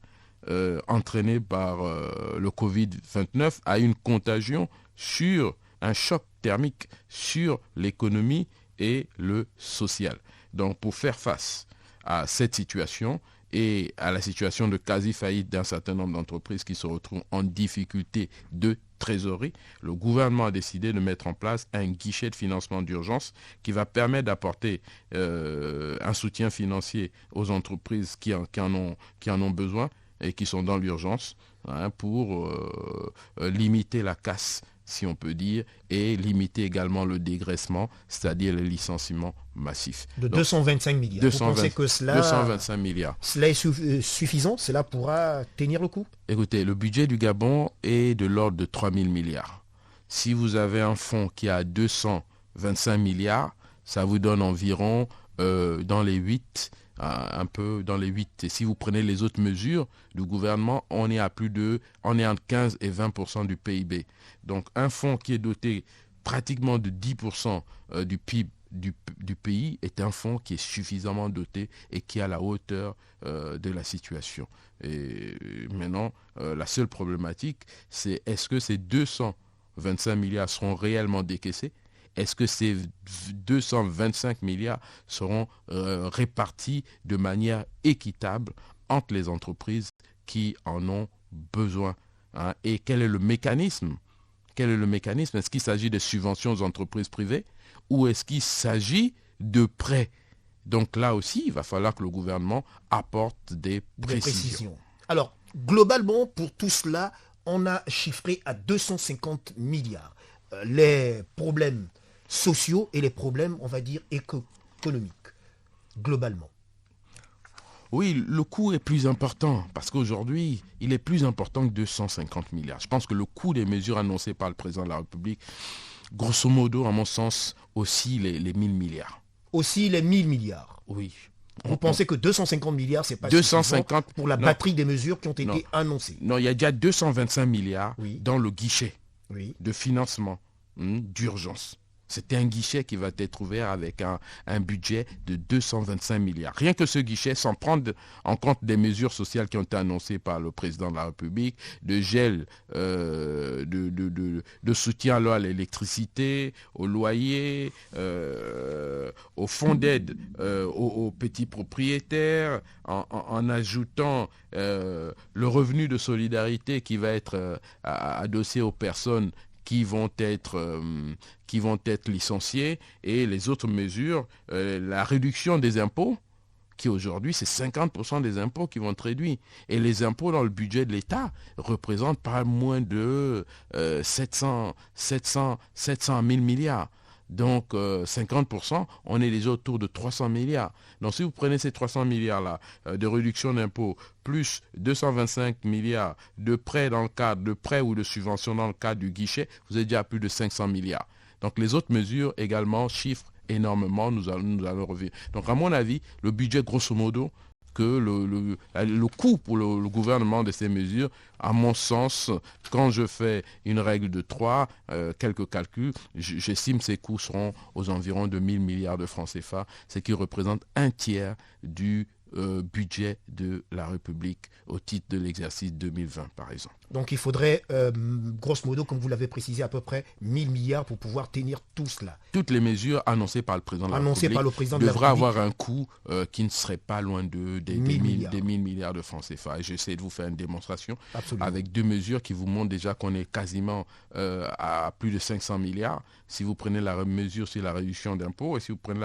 entraînée par le Covid-19 a une contagion sur un choc thermique sur l'économie et le social. Donc pour faire face à cette situation et à la situation de quasi-faillite d'un certain nombre d'entreprises qui se retrouvent en difficulté de trésorerie, le gouvernement a décidé de mettre en place un guichet de financement d'urgence qui va permettre d'apporter un soutien financier aux entreprises qui en ont besoin et qui sont dans l'urgence pour limiter la casse si on peut dire, et limiter également le dégraissement, c'est-à-dire le licenciement massif. De 225 milliards. Vous pensez que 225 milliards. Cela est suffisant? Cela pourra tenir le coup? Écoutez, le budget du Gabon est de l'ordre de 3 000 milliards. Si vous avez un fonds qui a 225 milliards, ça vous donne environ dans les 8, un peu dans les 8. Et si vous prenez les autres mesures du gouvernement, on est entre 15 et 20% du PIB. Donc un fonds qui est doté pratiquement de 10% du PIB du pays est un fonds qui est suffisamment doté et qui est à la hauteur de la situation. Et maintenant, la seule problématique, c'est est-ce que ces 225 milliards seront réellement décaissés? Est-ce que ces 225 milliards seront répartis de manière équitable entre les entreprises qui en ont besoin, hein? Et quel est le mécanisme? Est-ce qu'il s'agit de subventions aux entreprises privées ou est-ce qu'il s'agit de prêts? Donc là aussi, il va falloir que le gouvernement apporte des précisions. Alors, globalement, pour tout cela, on a chiffré à 250 milliards les problèmes sociaux et les problèmes, on va dire, économiques, globalement. Oui, le coût est plus important parce qu'aujourd'hui, il est plus important que 250 milliards. Je pense que le coût des mesures annoncées par le président de la République, grosso modo, à mon sens, aussi les 1000 milliards. Aussi les 1000 milliards? Oui. Vous pensez que 250 milliards, c'est pas suffisant pour la batterie des mesures qui ont été annoncées? Non, il y a déjà 225 milliards dans le guichet de financement d'urgence. C'est un guichet qui va être ouvert avec un budget de 225 milliards. Rien que ce guichet, sans prendre en compte des mesures sociales qui ont été annoncées par le président de la République, de gel, de soutien à l'électricité, au loyer, au fonds d'aide aux petits propriétaires, en ajoutant le revenu de solidarité qui va être adossé aux personnes qui vont être licenciés, et les autres mesures, la réduction des impôts, qui aujourd'hui c'est 50% des impôts qui vont être réduits. Et les impôts dans le budget de l'État représentent pas moins de 700 000 milliards. Donc 50%, on est déjà autour de 300 milliards. Donc si vous prenez ces 300 milliards-là de réduction d'impôts, plus 225 milliards de prêts dans le cadre de prêts ou de subventions dans le cadre du guichet, vous êtes déjà à plus de 500 milliards. Donc les autres mesures également chiffrent énormément, nous allons revenir. Donc à mon avis, le budget grosso modo, que le coût pour le gouvernement de ces mesures, à mon sens, quand je fais une règle de 3, quelques calculs, j'estime que ces coûts seront aux environs de 1000 milliards de francs CFA, ce qui représente un tiers du budget de la République au titre de l'exercice 2020, par exemple. Donc il faudrait, grosso modo, comme vous l'avez précisé, à peu près 1000 milliards pour pouvoir tenir tout cela. Toutes les mesures annoncées par le président de la République devraient avoir un coût qui ne serait pas loin des 1000 milliards de francs CFA. Et j'essaie de vous faire une démonstration avec deux mesures qui vous montrent déjà qu'on est quasiment à plus de 500 milliards. Si vous prenez la mesure sur la réduction d'impôts et si vous prenez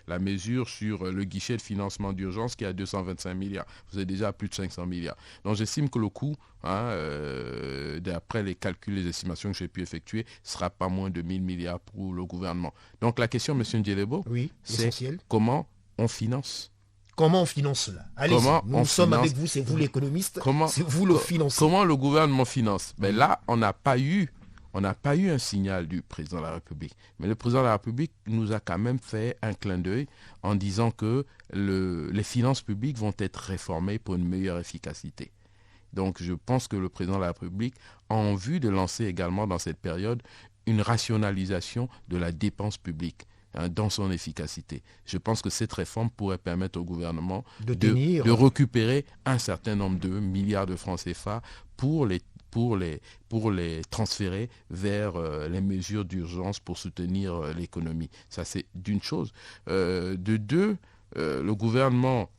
la mesure sur le guichet de financement d'urgence qui est à 225 milliards, vous êtes déjà à plus de 500 milliards. Donc j'estime que le coût, d'après les calculs, les estimations que j'ai pu effectuer, sera pas moins de 1000 milliards pour le gouvernement. Donc la question, M. Ndjelebo, c'est comment on finance? Comment on finance cela? Allez-y, nous sommes avec vous, c'est vous l'économiste, c'est vous le financier. Comment le gouvernement finance? Là, on n'a pas eu un signal du président de la République. Mais le président de la République nous a quand même fait un clin d'œil en disant que les finances publiques vont être réformées pour une meilleure efficacité. Donc je pense que le président de la République a en vue de lancer également dans cette période une rationalisation de la dépense publique dans son efficacité. Je pense que cette réforme pourrait permettre au gouvernement de récupérer un certain nombre de milliards de francs CFA pour les transférer vers les mesures d'urgence pour soutenir l'économie. Ça, c'est d'une chose. De deux, le gouvernement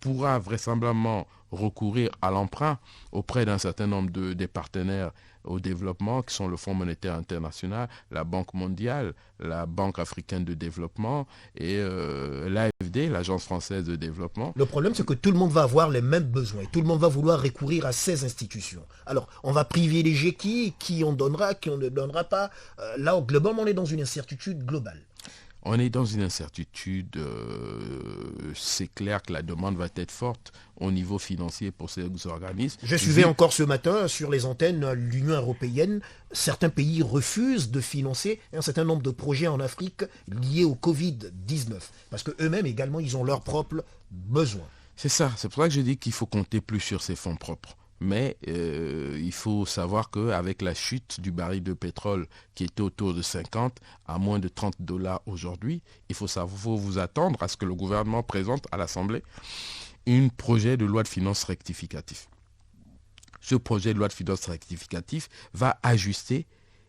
pourra vraisemblablement recourir à l'emprunt auprès d'un certain nombre des partenaires au développement, qui sont le Fonds monétaire international, la Banque mondiale, la Banque africaine de développement et l'AFD, l'Agence française de développement. Le problème, c'est que tout le monde va avoir les mêmes besoins. Tout le monde va vouloir recourir à ces institutions. Alors, on va privilégier qui on donnera, qui on ne donnera pas. Là, globalement, on est dans une incertitude globale. On est dans une incertitude, c'est clair que la demande va être forte au niveau financier pour ces organismes. Je suivais encore ce matin sur les antennes l'Union européenne. Certains pays refusent de financer un certain nombre de projets en Afrique liés au Covid-19. Parce qu'eux-mêmes également, ils ont leurs propres besoins. C'est ça, c'est pour ça que je dis qu'il faut compter plus sur ces fonds propres. Mais il faut savoir qu'avec la chute du baril de pétrole qui était autour de 50 à moins de $30 aujourd'hui, il faut vous attendre à ce que le gouvernement présente à l'Assemblée un projet de loi de finances rectificatif. Ce projet de loi de finances rectificatif va ajuster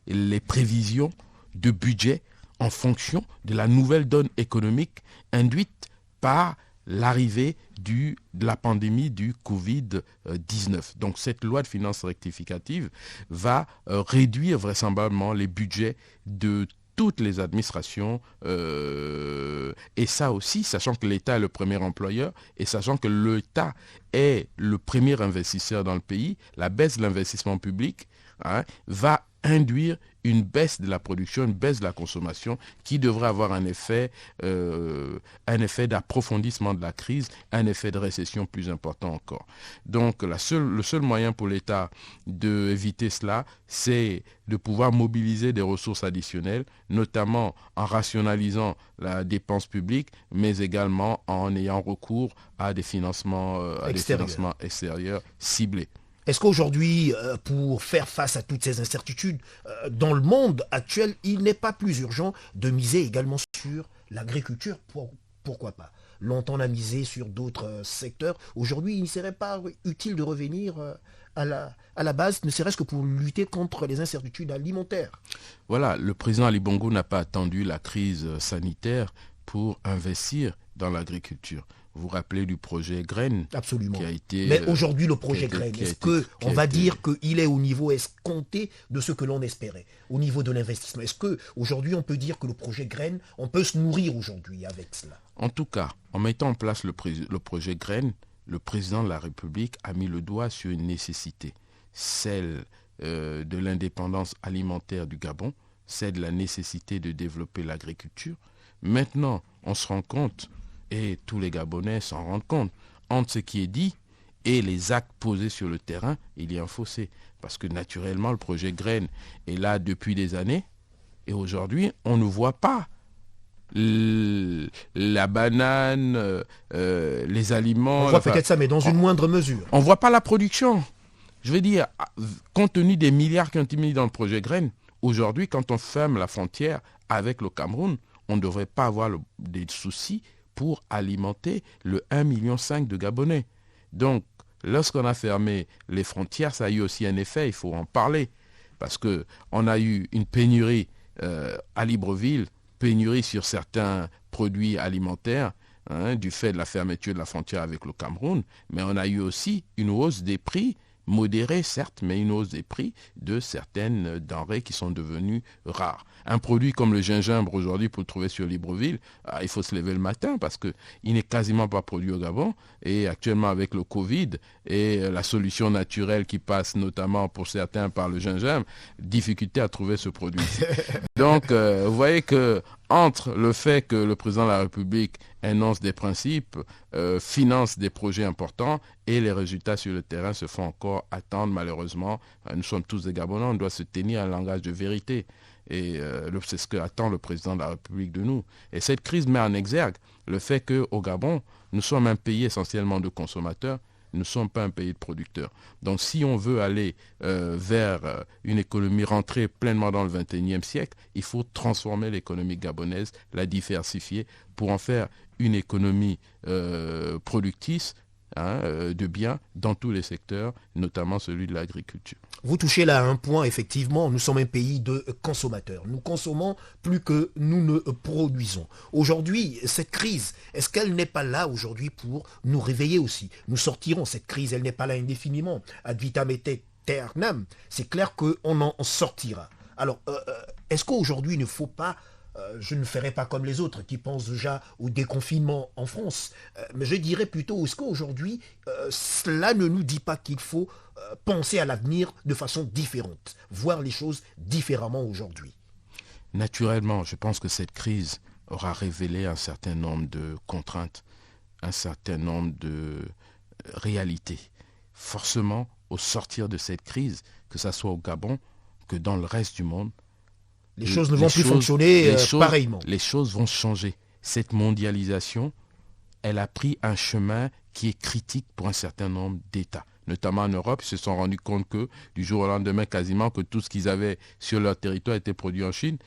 les prévisions de budget en fonction de la nouvelle donne économique induite par l'arrivée de la pandémie du Covid-19. Donc cette loi de finances rectificative va réduire vraisemblablement les budgets de toutes les administrations et ça aussi, sachant que l'État est le premier employeur et sachant que l'État est le premier investisseur dans le pays, la baisse de l'investissement public va induire une baisse de la production, une baisse de la consommation qui devrait avoir un effet d'approfondissement de la crise, un effet de récession plus important encore. Donc le seul moyen pour l'État d'éviter cela, c'est de pouvoir mobiliser des ressources additionnelles, notamment en rationalisant la dépense publique, mais également en ayant recours à des financements extérieurs ciblés. Est-ce qu'aujourd'hui, pour faire face à toutes ces incertitudes, dans le monde actuel, il n'est pas plus urgent de miser également sur l'agriculture? Pourquoi pas? Longtemps on a misé sur d'autres secteurs. Aujourd'hui, il ne serait pas utile de revenir à la base, ne serait-ce que pour lutter contre les incertitudes alimentaires. Voilà, le président Ali Bongo n'a pas attendu la crise sanitaire pour investir dans l'agriculture. Vous vous rappelez du projet Graines? Absolument. Qui a été, mais aujourd'hui, le projet Graines, est-ce qu'on va dire qu'il est au niveau escompté de ce que l'on espérait, au niveau de l'investissement? Est-ce qu'aujourd'hui, on peut dire que le projet Graines, on peut se nourrir aujourd'hui avec cela? En tout cas, en mettant en place le projet Graines, le président de la République a mis le doigt sur une nécessité, celle de l'indépendance alimentaire du Gabon, celle de la nécessité de développer l'agriculture. Maintenant, on se rend compte, et tous les Gabonais s'en rendent compte, entre ce qui est dit et les actes posés sur le terrain, il y a un fossé. Parce que naturellement, le projet Graines est là depuis des années, et aujourd'hui, on ne voit pas la banane, les aliments. On voit peut-être ça, mais dans une moindre mesure. On ne voit pas la production. Je veux dire, compte tenu des milliards qui ont été mis dans le projet Graines, aujourd'hui, quand on ferme la frontière avec le Cameroun, on ne devrait pas avoir des soucis pour alimenter le 1,5 million de Gabonais. Donc, lorsqu'on a fermé les frontières, ça a eu aussi un effet, il faut en parler. Parce qu'on a eu une pénurie à Libreville, pénurie sur certains produits alimentaires, du fait de la fermeture de la frontière avec le Cameroun, mais on a eu aussi une hausse des prix, modérée certes, mais une hausse des prix de certaines denrées qui sont devenues rares. Un produit comme le gingembre aujourd'hui, pour le trouver sur Libreville, il faut se lever le matin parce qu'il n'est quasiment pas produit au Gabon. Et actuellement avec le Covid et la solution naturelle qui passe notamment pour certains par le gingembre, difficulté à trouver ce produit. Donc vous voyez que entre le fait que le président de la République énonce des principes, finance des projets importants et les résultats sur le terrain se font encore attendre malheureusement. Nous sommes tous des Gabonais, on doit se tenir à un langage de vérité. Et c'est ce qu'attend le président de la République de nous. Et cette crise met en exergue le fait qu'au Gabon, nous sommes un pays essentiellement de consommateurs, nous ne sommes pas un pays de producteurs. Donc si on veut aller vers une économie rentrée pleinement dans le XXIe siècle, il faut transformer l'économie gabonaise, la diversifier pour en faire une économie productrice, de biens dans tous les secteurs, notamment celui de l'agriculture. Vous touchez là à un point, effectivement, nous sommes un pays de consommateurs. Nous consommons plus que nous ne produisons. Aujourd'hui, cette crise, est-ce qu'elle n'est pas là aujourd'hui pour nous réveiller aussi? Nous sortirons cette crise, elle n'est pas là indéfiniment. Ad vitam aeternam, c'est clair qu'on en sortira. Alors, est-ce qu'aujourd'hui il ne faut pas, je ne ferai pas comme les autres qui pensent déjà au déconfinement en France, mais je dirais plutôt, est-ce qu'aujourd'hui cela ne nous dit pas qu'il faut penser à l'avenir de façon différente, voir les choses différemment aujourd'hui? Naturellement, je pense que cette crise aura révélé un certain nombre de contraintes, un certain nombre de réalités. Forcément, au sortir de cette crise, que ce soit au Gabon, que dans le reste du monde, les choses ne vont plus fonctionner pareillement. Les choses vont changer. Cette mondialisation, elle a pris un chemin qui est critique pour un certain nombre d'États. Notamment en Europe, ils se sont rendus compte que du jour au lendemain, quasiment, que tout ce qu'ils avaient sur leur territoire était produit en Chine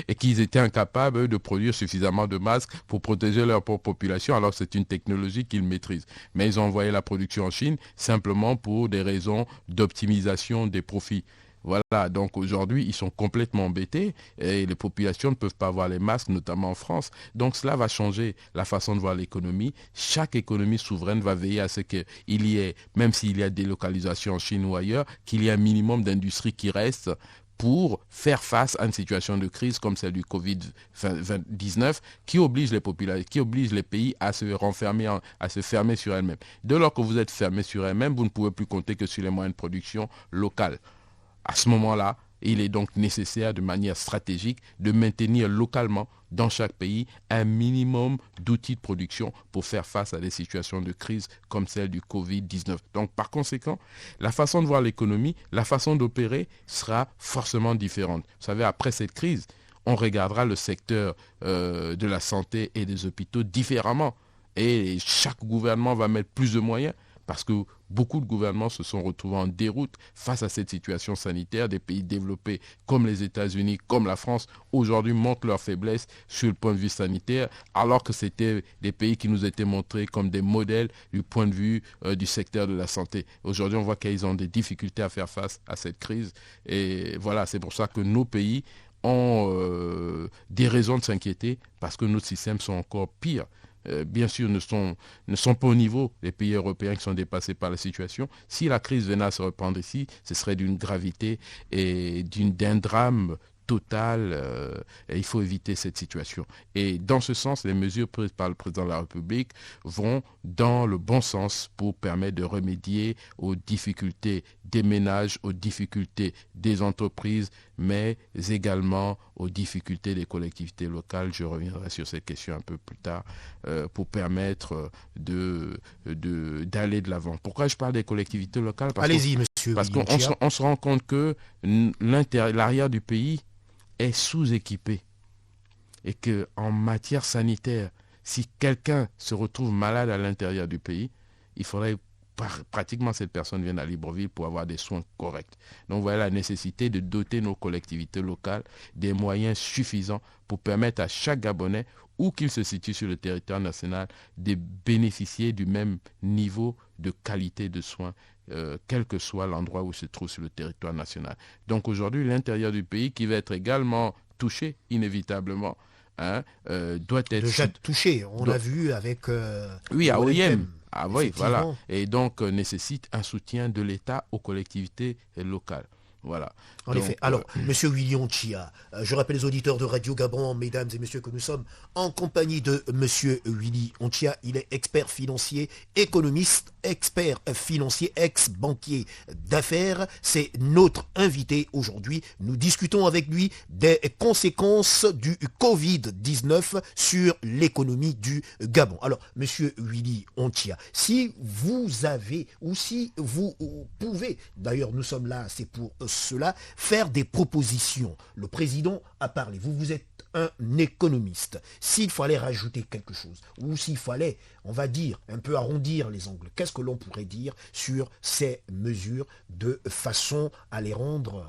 et qu'ils étaient incapables eux, de produire suffisamment de masques pour protéger leur propre population, alors que c'est une technologie qu'ils maîtrisent. Mais ils ont envoyé la production en Chine simplement pour des raisons d'optimisation des profits. Voilà, donc aujourd'hui, ils sont complètement embêtés et les populations ne peuvent pas avoir les masques, notamment en France. Donc cela va changer la façon de voir l'économie. Chaque économie souveraine va veiller à ce qu'il y ait, même s'il y a délocalisation en Chine ou ailleurs, qu'il y ait un minimum d'industrie qui reste pour faire face à une situation de crise comme celle du Covid-19 qui oblige les pays à se renfermer, à se fermer sur elles-mêmes. Dès lors que vous êtes fermé sur elles-mêmes, vous ne pouvez plus compter que sur les moyens de production locaux. À ce moment-là, il est donc nécessaire de manière stratégique de maintenir localement dans chaque pays un minimum d'outils de production pour faire face à des situations de crise comme celle du Covid-19. Donc par conséquent, la façon de voir l'économie, la façon d'opérer sera forcément différente. Vous savez, après cette crise, on regardera le secteur de la santé et des hôpitaux différemment. Et chaque gouvernement va mettre plus de moyens. Parce que beaucoup de gouvernements se sont retrouvés en déroute face à cette situation sanitaire. Des pays développés comme les États-Unis, comme la France, aujourd'hui montrent leur faiblesse sur le point de vue sanitaire, alors que c'était des pays qui nous étaient montrés comme des modèles du point de vue du secteur de la santé. Aujourd'hui, on voit qu'ils ont des difficultés à faire face à cette crise. Et voilà, c'est pour ça que nos pays ont des raisons de s'inquiéter, parce que nos systèmes sont encore pires. Bien sûr, ne sont pas au niveau des pays européens qui sont dépassés par la situation. Si la crise venait à se reprendre ici, ce serait d'une gravité et d'un drame total. Et il faut éviter cette situation. Et dans ce sens, les mesures prises par le président de la République vont dans le bon sens pour permettre de remédier aux difficultés des ménages, aux difficultés des entreprises, mais également aux difficultés des collectivités locales. Je reviendrai sur cette question un peu plus tard pour permettre d'aller de l'avant. Pourquoi je parle des collectivités locales? Allez-y, monsieur. Parce qu'on se rend compte que l'arrière du pays est sous-équipé et qu'en matière sanitaire, si quelqu'un se retrouve malade à l'intérieur du pays, il faudrait pratiquement cette personne vienne à Libreville pour avoir des soins corrects. Donc voilà la nécessité de doter nos collectivités locales des moyens suffisants pour permettre à chaque Gabonais, où qu'il se situe sur le territoire national, de bénéficier du même niveau de qualité de soins, quel que soit l'endroit où il se trouve sur le territoire national. Donc aujourd'hui, l'intérieur du pays, qui va être également touché inévitablement, doit être... Déjà touché, on l'a vu avec... oui, à OIM. Ah oui, voilà. Et donc nécessite un soutien de l'État aux collectivités locales. Voilà. En effet. Alors, Monsieur Willy Onchia, je rappelle les auditeurs de Radio Gabon, mesdames et messieurs, que nous sommes en compagnie de Monsieur Willy Onchia. Il est expert financier, économiste, expert financier, ex-banquier d'affaires. C'est notre invité aujourd'hui. Nous discutons avec lui des conséquences du Covid-19 sur l'économie du Gabon. Alors, Monsieur Willy Onchia, si vous avez, ou si vous pouvez, d'ailleurs nous sommes là, c'est pour cela, faire des propositions. Le président a parlé. Vous êtes un économiste. S'il fallait rajouter quelque chose, ou s'il fallait, on va dire, un peu arrondir les angles, qu'est-ce que l'on pourrait dire sur ces mesures de façon à les rendre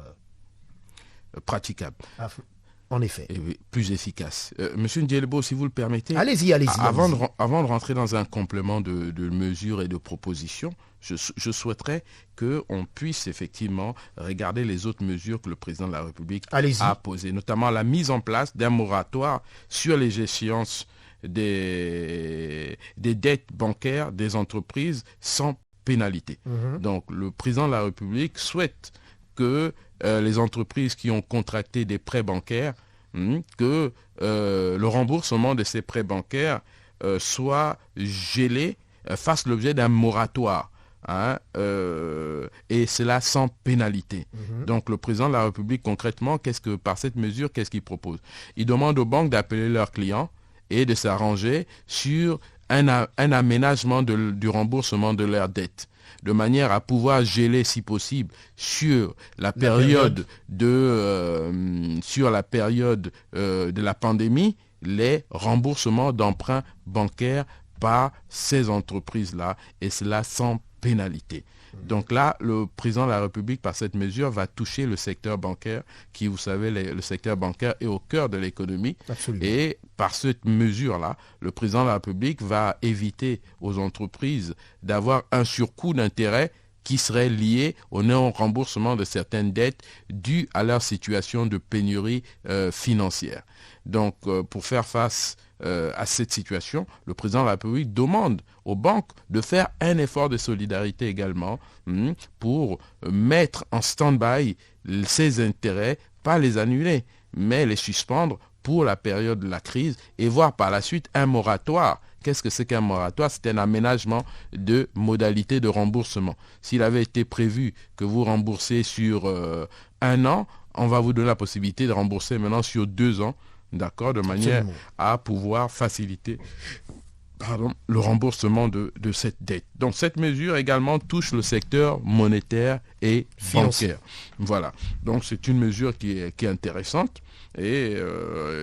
praticables? En effet. Et plus efficace. Monsieur Ndjelebo, si vous le permettez, allez-y. Avant de rentrer dans un complément de mesures et de propositions, je souhaiterais qu'on puisse effectivement regarder les autres mesures que le président de la République a posées, notamment la mise en place d'un moratoire sur les échéances des dettes bancaires des entreprises sans pénalité. Donc le président de la République souhaite que les entreprises qui ont contracté des prêts bancaires, que le remboursement de ces prêts bancaires soit gelé, fasse l'objet d'un moratoire. Et cela sans pénalité. Donc le président de la République, concrètement, par cette mesure, qu'est-ce qu'il propose? Il demande aux banques d'appeler leurs clients et de s'arranger sur un aménagement du remboursement de leurs dettes, de manière à pouvoir geler, si possible, sur la période de la pandémie, les remboursements d'emprunts bancaires par ces entreprises-là, et cela sans pénalité. Donc là, le président de la République, par cette mesure, va toucher le secteur bancaire, qui, vous savez, le secteur bancaire est au cœur de l'économie. Absolument. Et par cette mesure-là, le président de la République va éviter aux entreprises d'avoir un surcoût d'intérêt qui serait lié au non-remboursement de certaines dettes dues à leur situation de pénurie financière. Donc, pour faire face à cette situation, le président de la République demande aux banques de faire un effort de solidarité également pour mettre en stand-by ces intérêts, pas les annuler, mais les suspendre pour la période de la crise et voir par la suite un moratoire. Qu'est-ce que c'est qu'un moratoire? C'est un aménagement de modalités de remboursement. S'il avait été prévu que vous remboursez sur 1 an, on va vous donner la possibilité de rembourser maintenant sur 2 ans. D'accord, de manière à pouvoir faciliter le remboursement de cette dette. Donc cette mesure également touche le secteur monétaire et bancaire. Voilà, donc c'est une mesure qui est intéressante et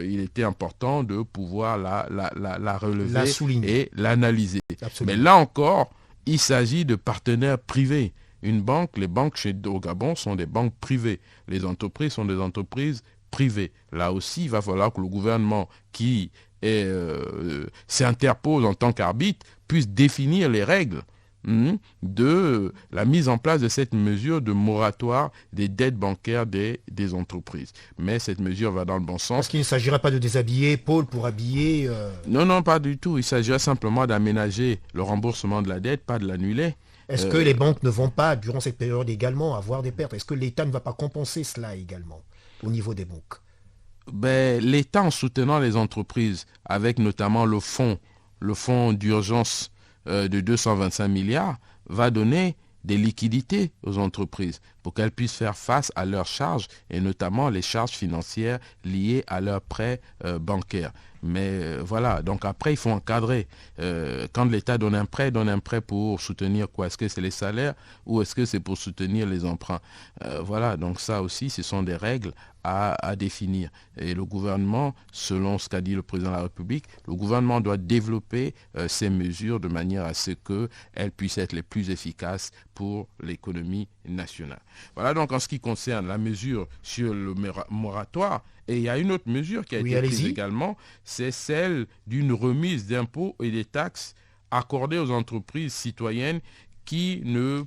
il était important de pouvoir la relever et l'analyser. Mais là encore, il s'agit de partenaires privés. Les banques au Gabon sont des banques privées. Les entreprises sont des entreprises privées. Là aussi, il va falloir que le gouvernement qui s'interpose en tant qu'arbitre puisse définir les règles de la mise en place de cette mesure de moratoire des dettes bancaires des entreprises. Mais cette mesure va dans le bon sens. Parce qu'il ne s'agirait pas de déshabiller Paul pour habiller... Non, pas du tout. Il s'agirait simplement d'aménager le remboursement de la dette, pas de l'annuler. Est-ce que les banques ne vont pas, durant cette période également, avoir des pertes? Est-ce que l'État ne va pas compenser cela également au niveau des banques? L'État, en soutenant les entreprises, avec notamment le fonds d'urgence de 225 milliards, va donner des liquidités aux entreprises pour qu'elles puissent faire face à leurs charges et notamment les charges financières liées à leurs prêts bancaires. Mais voilà, donc après il faut encadrer. Quand l'État donne un prêt pour soutenir quoi? Est-ce que c'est les salaires ou est-ce que c'est pour soutenir les emprunts? Voilà, donc ça aussi ce sont des règles à définir. Et le gouvernement, selon ce qu'a dit le président de la République, le gouvernement doit développer ces mesures de manière à ce qu'elles puissent être les plus efficaces pour l'économie nationale. Voilà donc en ce qui concerne la mesure sur le moratoire. Et il y a une autre mesure qui a été prise également, c'est celle d'une remise d'impôts et des taxes accordées aux entreprises citoyennes qui ne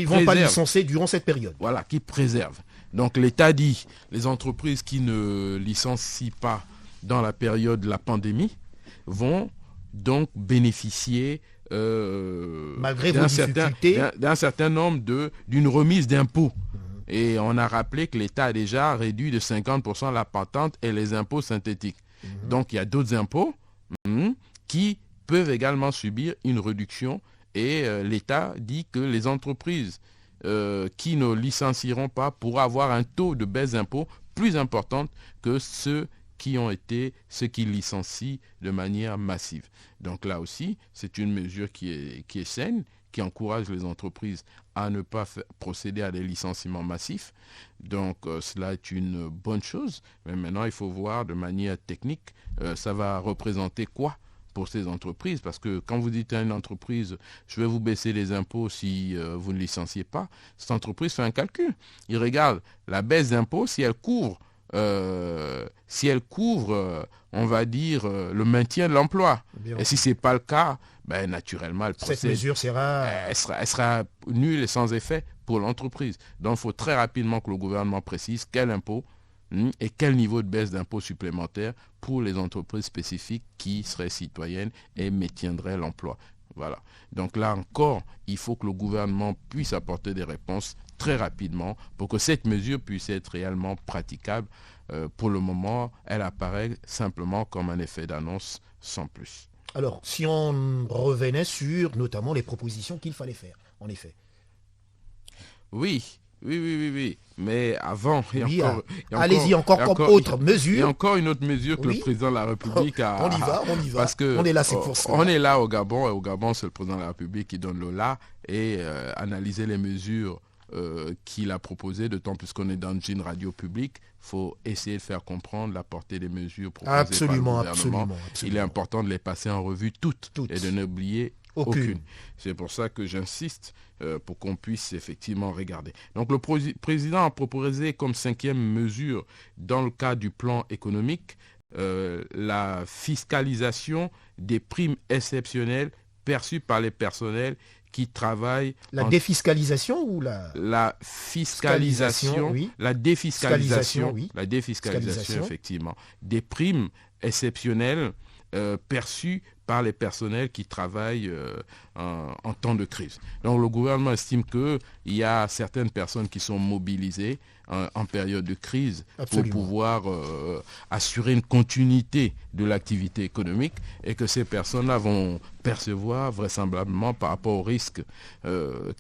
vont pas licencier durant cette période. Voilà, qui préservent. Donc l'État dit, les entreprises qui ne licencient pas dans la période de la pandémie vont donc bénéficier malgré vos difficultés d'un certain nombre d'une remise d'impôts. Et on a rappelé que l'État a déjà réduit de 50% la patente et les impôts synthétiques. Donc il y a d'autres impôts qui peuvent également subir une réduction et l'État dit que les entreprises qui ne licencieront pas pourront avoir un taux de baisse d'impôts plus important que ceux qui licencient de manière massive. Donc là aussi, c'est une mesure qui est saine, qui encourage les entreprises à ne pas procéder à des licenciements massifs. Donc cela est une bonne chose. Mais maintenant, il faut voir de manière technique, ça va représenter quoi pour ces entreprises? Parce que quand vous dites à une entreprise, je vais vous baisser les impôts si vous ne licenciez pas, cette entreprise fait un calcul. Il regarde la baisse d'impôts, si elle couvre si elle couvre, on va dire, le maintien de l'emploi. Et si ce n'est pas le cas, naturellement, cette mesure elle sera nulle et sans effet pour l'entreprise. Donc, il faut très rapidement que le gouvernement précise quel impôt et quel niveau de baisse d'impôts supplémentaires pour les entreprises spécifiques qui seraient citoyennes et maintiendraient l'emploi. Voilà. Donc là encore, il faut que le gouvernement puisse apporter des réponses très rapidement pour que cette mesure puisse être réellement praticable. Pour le moment, elle apparaît simplement comme un effet d'annonce sans plus. Alors, si on revenait sur notamment les propositions qu'il fallait faire, en effet. Oui. Mais avant, allez-y, encore comme autre mesure. Il y a encore une autre mesure que le président de la République a. On y va. Parce que on est là, c'est pour ça. On est là au Gabon, et au Gabon, c'est le président de la République qui donne le là et analyser les mesures qu'il a proposées, d'autant plus qu'on est dans une radio publique. Il faut essayer de faire comprendre la portée des mesures proposées par le gouvernement. Absolument. Il est important de les passer en revue toutes. Et de n'oublier aucune. C'est pour ça que j'insiste pour qu'on puisse effectivement regarder. Donc le président a proposé comme 5e mesure dans le cadre du plan économique la fiscalisation des primes exceptionnelles perçues par les personnels qui travaillent... La défiscalisation ou la fiscalisation, oui. La défiscalisation, oui. La défiscalisation, effectivement, des primes exceptionnelles perçues par les personnels qui travaillent en temps de crise. Donc le gouvernement estime qu'il y a certaines personnes qui sont mobilisées en période de crise. Absolument. Pour pouvoir assurer une continuité de l'activité économique et que ces personnes-là vont percevoir vraisemblablement par rapport au risque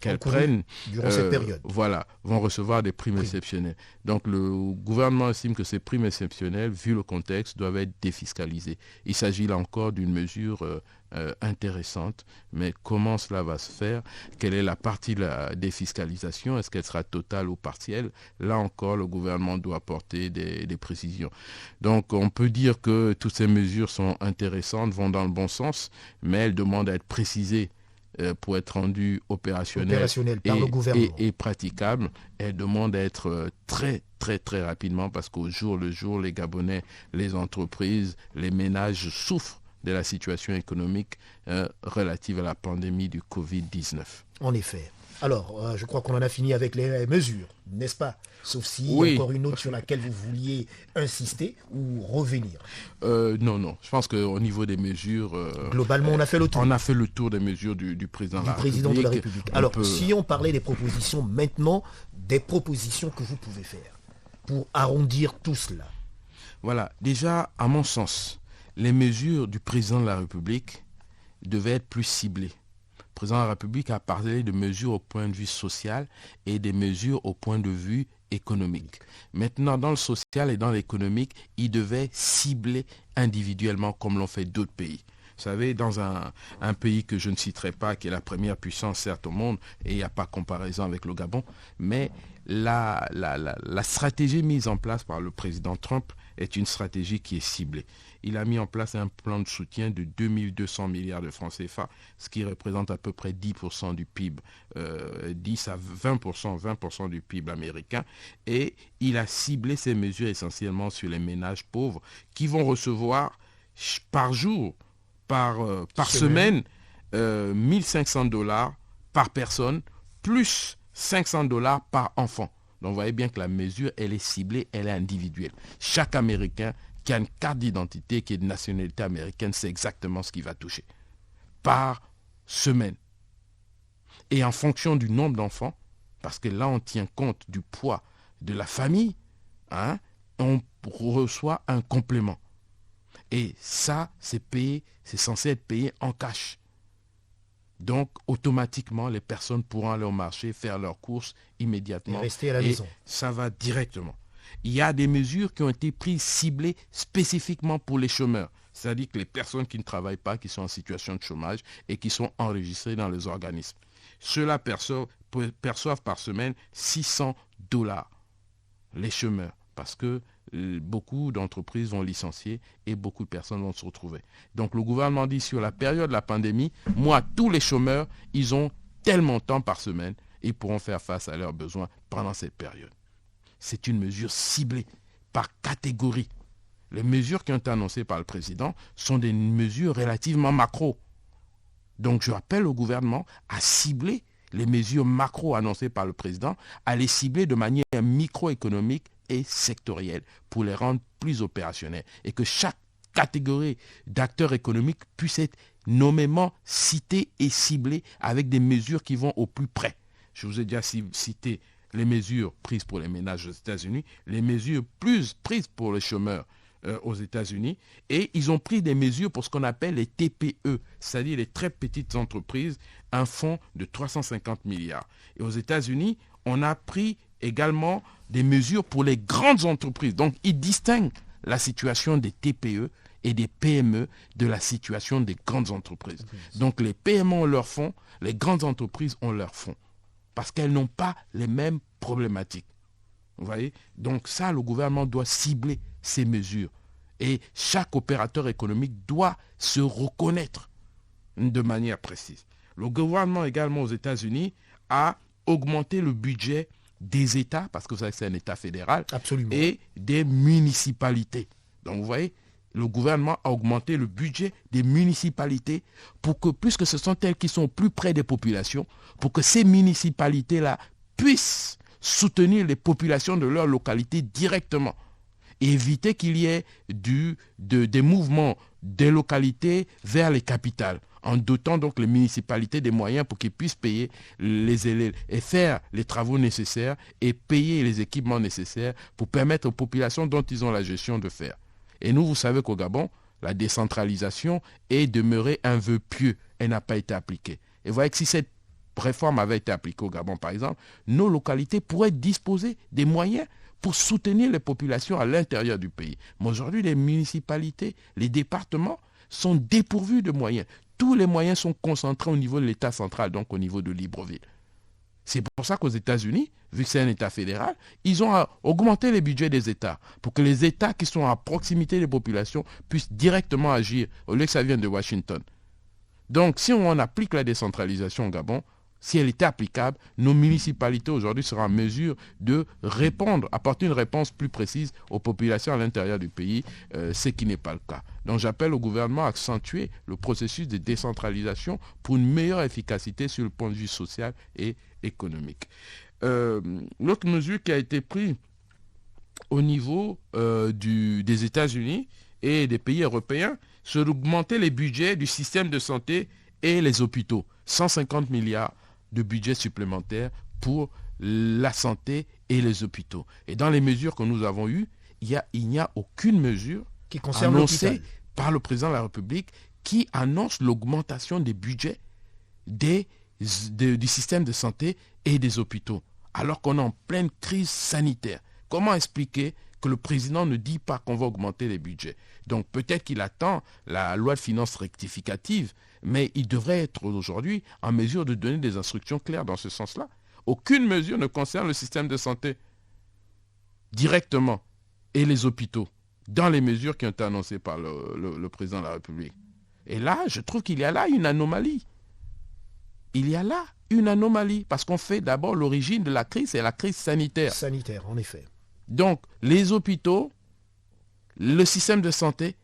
qu'elles prennent durant cette période. Voilà, vont recevoir des primes exceptionnelles. Donc le gouvernement estime que ces primes exceptionnelles, vu le contexte, doivent être défiscalisées. Il s'agit là encore d'une mesure intéressante, mais comment cela va se faire? Quelle est la partie de la défiscalisation? Est-ce qu'elle sera totale ou partielle? Là encore, le gouvernement doit apporter des précisions. Donc on peut dire que toutes ces mesures sont intéressantes, vont dans le bon sens, mais elles demandent à être précisées pour être rendues opérationnelles par le gouvernement. Et praticables. Elles demandent à être très rapidement parce qu'au jour le jour, les Gabonais, les entreprises, les ménages souffrent de la situation économique relative à la pandémie du Covid-19. En effet. Alors, je crois qu'on en a fini avec les mesures, n'est-ce pas? Sauf s'il y a encore une autre sur laquelle vous vouliez insister ou revenir. Non. Je pense qu'au niveau des mesures... globalement, on a fait le tour. On a fait le tour des mesures du président de la République. Alors, si on parlait des propositions maintenant, des propositions que vous pouvez faire pour arrondir tout cela. Voilà. Déjà, à mon sens, les mesures du président de la République devaient être plus ciblées. Le président de la République a parlé de mesures au point de vue social et des mesures au point de vue économique. Maintenant, dans le social et dans l'économique, il devait cibler individuellement comme l'ont fait d'autres pays. Vous savez, dans un pays que je ne citerai pas, qui est la première puissance certes au monde, et il n'y a pas comparaison avec le Gabon, mais la stratégie mise en place par le président Trump est une stratégie qui est ciblée. Il a mis en place un plan de soutien de 2200 milliards de francs CFA, ce qui représente à peu près 10% du PIB, 10 à 20% du PIB américain. Et il a ciblé ces mesures essentiellement sur les ménages pauvres qui vont recevoir par jour, par semaine, $1 500 par personne, plus $500 par enfant. Donc vous voyez bien que la mesure, elle est ciblée, elle est individuelle. Chaque Américain qui a une carte d'identité, qui est de nationalité américaine, sait exactement ce qu'il va toucher par semaine. Et en fonction du nombre d'enfants, parce que là on tient compte du poids de la famille, on reçoit un complément. Et ça, c'est censé être payé en cash. Donc, automatiquement, les personnes pourront aller au marché, faire leurs courses immédiatement. Et rester à la maison. Ça va directement. Il y a des mesures qui ont été prises, ciblées spécifiquement pour les chômeurs. C'est-à-dire que les personnes qui ne travaillent pas, qui sont en situation de chômage et qui sont enregistrées dans les organismes. Ceux-là perçoivent par semaine $600, les chômeurs, parce que beaucoup d'entreprises vont licencier et beaucoup de personnes vont se retrouver. Donc le gouvernement dit sur la période de la pandémie, tous les chômeurs, ils ont tel montant par semaine et ils pourront faire face à leurs besoins pendant cette période. C'est une mesure ciblée, par catégorie. Les mesures qui ont été annoncées par le président sont des mesures relativement macro. Donc je appelle au gouvernement à cibler les mesures macro annoncées par le président, à les cibler de manière microéconomique et sectorielle pour les rendre plus opérationnels et que chaque catégorie d'acteurs économiques puisse être nommément citée et ciblée avec des mesures qui vont au plus près. Je vous ai déjà cité les mesures prises pour les ménages aux États-Unis, les mesures plus prises pour les chômeurs aux États-Unis, et ils ont pris des mesures pour ce qu'on appelle les TPE, c'est-à-dire les très petites entreprises, un fonds de 350 milliards. Et aux États-Unis, on a pris également des mesures pour les grandes entreprises. Donc, ils distinguent la situation des TPE et des PME de la situation des grandes entreprises. Donc, les PME ont leur fonds, les grandes entreprises ont leur fonds, parce qu'elles n'ont pas les mêmes problématiques. Vous voyez? Donc ça, le gouvernement doit cibler ces mesures. Et chaque opérateur économique doit se reconnaître de manière précise. Le gouvernement également aux États-Unis a augmenté le budget des États, parce que vous savez que c'est un État fédéral, Absolument. et des municipalités. Donc vous voyez, le gouvernement a augmenté le budget des municipalités pour que, puisque ce sont elles qui sont plus près des populations, pour que ces municipalités-là puissent soutenir les populations de leur localité directement et éviter qu'il y ait des mouvements des localités vers les capitales, en dotant donc les municipalités des moyens pour qu'ils puissent payer les élèves et faire les travaux nécessaires et payer les équipements nécessaires pour permettre aux populations dont ils ont la gestion de faire. Et nous, vous savez qu'au Gabon, la décentralisation est demeurée un vœu pieux. Elle n'a pas été appliquée. Et vous voyez que si cette réforme avait été appliquée au Gabon, par exemple, nos localités pourraient disposer des moyens pour soutenir les populations à l'intérieur du pays. Mais aujourd'hui, les municipalités, les départements sont dépourvus de moyens. Tous les moyens sont concentrés au niveau de l'État central, donc au niveau de Libreville. C'est pour ça qu'aux États-Unis, vu que c'est un État fédéral, ils ont augmenté les budgets des États pour que les États qui sont à proximité des populations puissent directement agir au lieu que ça vienne de Washington. Donc, si on applique la décentralisation au Gabon, si elle était applicable, nos municipalités aujourd'hui seraient en mesure de répondre, apporter une réponse plus précise aux populations à l'intérieur du pays, ce qui n'est pas le cas. Donc j'appelle au gouvernement à accentuer le processus de décentralisation pour une meilleure efficacité sur le point de vue social et économique. L'autre mesure qui a été prise au niveau des États-Unis et des pays européens, c'est d'augmenter les budgets du système de santé et les hôpitaux. 150 milliards de budget supplémentaire pour la santé et les hôpitaux. Et dans les mesures que nous avons eues, il n'y a aucune mesure qui concerne annoncée par le président de la République qui annonce l'augmentation des budgets du système de santé et des hôpitaux, alors qu'on est en pleine crise sanitaire. Comment expliquer que le président ne dit pas qu'on va augmenter les budgets? Donc peut-être qu'il attend la loi de finances rectificative, mais il devrait être aujourd'hui en mesure de donner des instructions claires dans ce sens-là. Aucune mesure ne concerne le système de santé directement et les hôpitaux dans les mesures qui ont été annoncées par le président de la République. Et là, je trouve qu'il y a là une anomalie. Il y a là une anomalie parce qu'on fait d'abord l'origine de la crise, c'est la crise sanitaire. Sanitaire, en effet. Donc, les hôpitaux, le système de santé,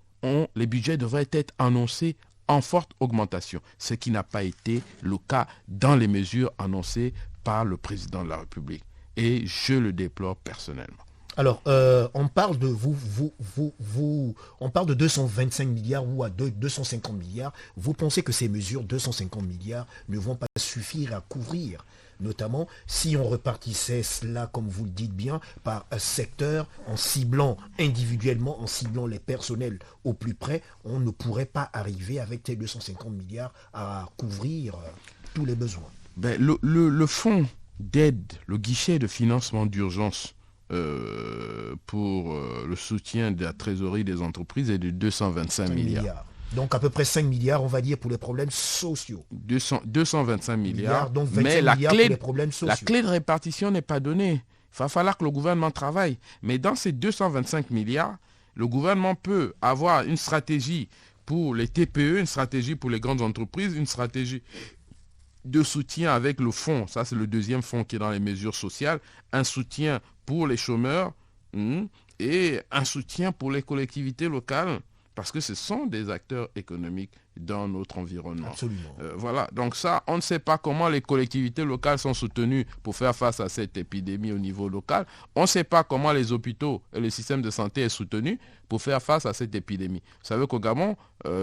les budgets devraient être annoncés en forte augmentation, ce qui n'a pas été le cas dans les mesures annoncées par le président de la République. Et je le déplore personnellement. Alors, on parle de on parle de 225 milliards ou à 250 milliards. Vous pensez que ces mesures, 250 milliards, ne vont pas suffire à couvrir, notamment si on repartissait cela, comme vous le dites bien, par un secteur, en ciblant individuellement, en ciblant les personnels au plus près, on ne pourrait pas arriver avec ces 250 milliards à couvrir tous les besoins. Ben, le fonds d'aide, le guichet de financement d'urgence pour le soutien de la trésorerie des entreprises est de 225 milliards. Donc à peu près 5 milliards, on va dire, pour les problèmes sociaux. 225 milliards, donc 25 mais milliards pour les problèmes sociaux. La clé de répartition n'est pas donnée. Il va falloir que le gouvernement travaille. Mais dans ces 225 milliards, le gouvernement peut avoir une stratégie pour les TPE, une stratégie pour les grandes entreprises, une stratégie de soutien avec le fonds. Ça, c'est le deuxième fonds qui est dans les mesures sociales. Un soutien pour les chômeurs et un soutien pour les collectivités locales, parce que ce sont des acteurs économiques dans notre environnement. Absolument. Voilà, donc ça, on ne sait pas comment les collectivités locales sont soutenues pour faire face à cette épidémie au niveau local. On ne sait pas comment les hôpitaux et le système de santé est soutenu pour faire face à cette épidémie. Vous savez qu'au Gabon,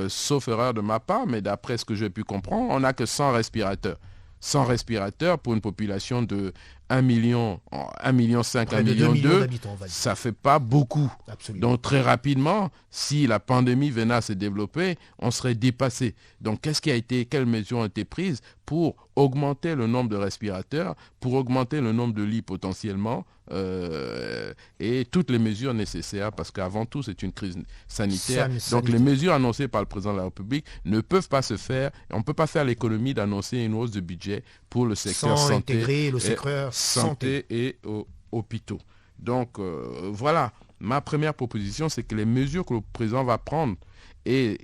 sauf erreur de ma part, mais d'après ce que j'ai pu comprendre, on n'a que 100 respirateurs. 100 respirateurs pour une population de 1,5 million, 1,2 million, ça ne fait pas beaucoup. Absolument. Donc très rapidement, si la pandémie venait à se développer, on serait dépassé. Donc quelles mesures ont été prises pour augmenter le nombre de respirateurs, pour augmenter le nombre de lits potentiellement, et toutes les mesures nécessaires, parce qu'avant tout, c'est une crise sanitaire. Donc les mesures annoncées par le président de la République ne peuvent pas se faire. On ne peut pas faire l'économie d'annoncer une hausse de budget pour le secteur sans santé, intégrer le secteur santé et hôpitaux. Donc voilà, ma première proposition, c'est que les mesures que le président va prendre et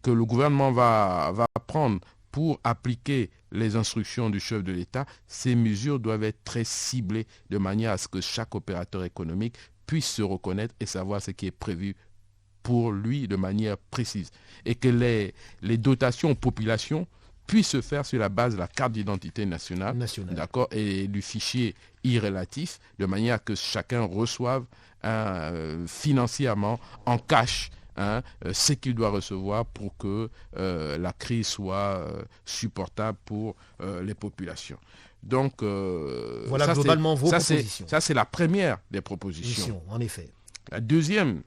que le gouvernement va prendre pour appliquer les instructions du chef de l'État, ces mesures doivent être très ciblées de manière à ce que chaque opérateur économique puisse se reconnaître et savoir ce qui est prévu pour lui de manière précise. Et que les dotations aux populations puissent se faire sur la base de la carte d'identité nationale. D'accord, et du fichier irrélatif, de manière à que chacun reçoive financièrement, en cash, ce qu'il doit recevoir pour que la crise soit supportable pour les populations. Donc, voilà ça, globalement vos propositions. Ça, c'est la première des propositions. En effet. La deuxième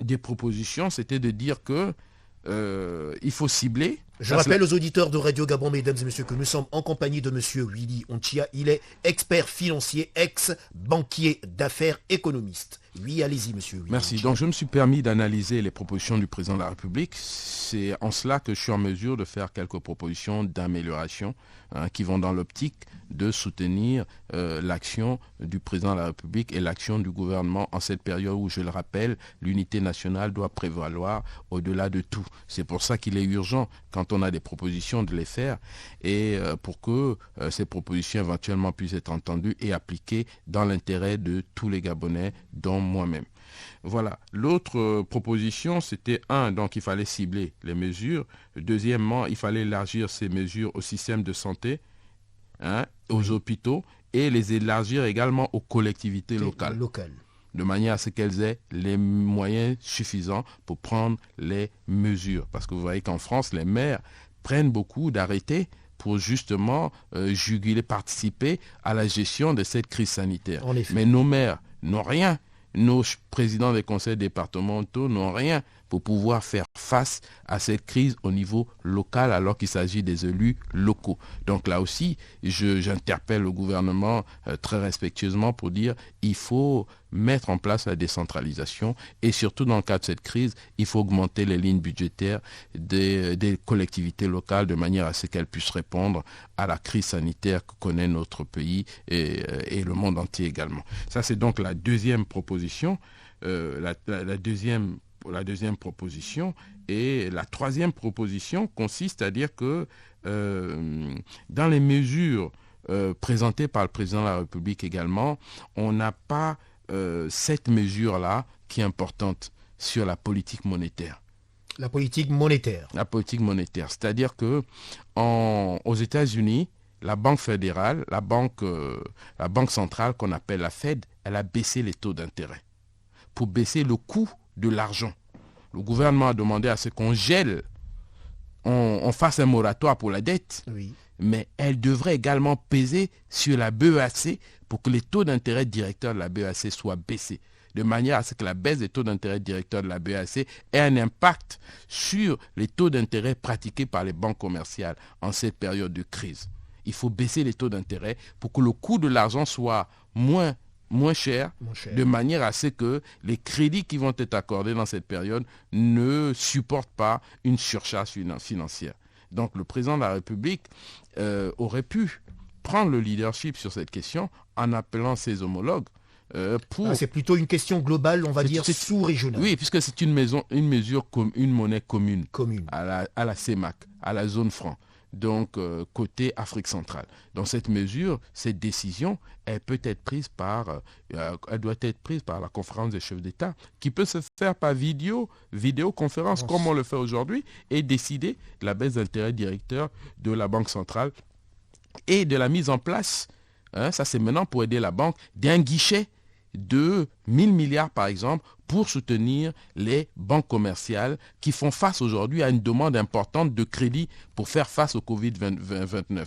des propositions, c'était de dire que il faut cibler. Je rappelle aux auditeurs de Radio Gabon, mesdames et messieurs, que nous sommes en compagnie de monsieur Willy Onchia. Il est expert financier, ex-banquier d'affaires, économiste. Oui, allez-y, monsieur Willy. Merci. Donc, je me suis permis d'analyser les propositions du président de la République. C'est en cela que je suis en mesure de faire quelques propositions d'amélioration qui vont dans l'optique de soutenir l'action du président de la République et l'action du gouvernement en cette période où, je le rappelle, l'unité nationale doit prévaloir au-delà de tout. C'est pour ça qu'il est urgent, quand on a des propositions, de les faire et pour que ces propositions éventuellement puissent être entendues et appliquées dans l'intérêt de tous les Gabonais, dont moi-même. Voilà. L'autre proposition, c'était donc il fallait cibler les mesures. Deuxièmement, il fallait élargir ces mesures au système de santé, aux hôpitaux, et les élargir également aux collectivités locales. De manière à ce qu'elles aient les moyens suffisants pour prendre les mesures. Parce que vous voyez qu'en France, les maires prennent beaucoup d'arrêtés pour justement juguler, participer à la gestion de cette crise sanitaire. Mais nos maires n'ont rien. Nos présidents des conseils départementaux n'ont rien pour pouvoir faire face à cette crise au niveau local alors qu'il s'agit des élus locaux. Donc là aussi, j'interpelle le gouvernement très respectueusement pour dire il faut mettre en place la décentralisation et surtout dans le cadre de cette crise, il faut augmenter les lignes budgétaires des collectivités locales de manière à ce qu'elles puissent répondre à la crise sanitaire que connaît notre pays et le monde entier également. Ça, c'est donc la deuxième proposition. La deuxième proposition. Et la troisième proposition consiste à dire que dans les mesures présentées par le président de la République également, on n'a pas cette mesure-là qui est importante sur la politique monétaire. La politique monétaire. La politique monétaire. C'est-à-dire que aux États-Unis, la Banque fédérale, la banque centrale qu'on appelle la Fed, elle a baissé les taux d'intérêt pour baisser le coût de l'argent. Le gouvernement a demandé à ce qu'on gèle, on fasse un moratoire pour la dette, mais elle devrait également peser sur la BEAC pour que les taux d'intérêt directeurs de la BEAC soient baissés, de manière à ce que la baisse des taux d'intérêt directeurs de la BEAC ait un impact sur les taux d'intérêt pratiqués par les banques commerciales en cette période de crise. Il faut baisser les taux d'intérêt pour que le coût de l'argent soit moins cher, de manière à ce que les crédits qui vont être accordés dans cette période ne supportent pas une surcharge financière. Donc le président de la République aurait pu prendre le leadership sur cette question en appelant ses homologues c'est plutôt une question globale, on va dire sous-régionale. Oui, puisque c'est une monnaie commune. À la CEMAC, à la zone franc. donc côté Afrique centrale. Dans cette mesure, cette décision, elle peut être prise elle doit être prise par la conférence des chefs d'État, qui peut se faire par vidéoconférence, comme on le fait aujourd'hui, et décider de la baisse d'intérêt directeur de la Banque centrale et de la mise en place, ça c'est maintenant pour aider la banque, d'un guichet de 1000 milliards par exemple pour soutenir les banques commerciales qui font face aujourd'hui à une demande importante de crédit pour faire face au Covid-19.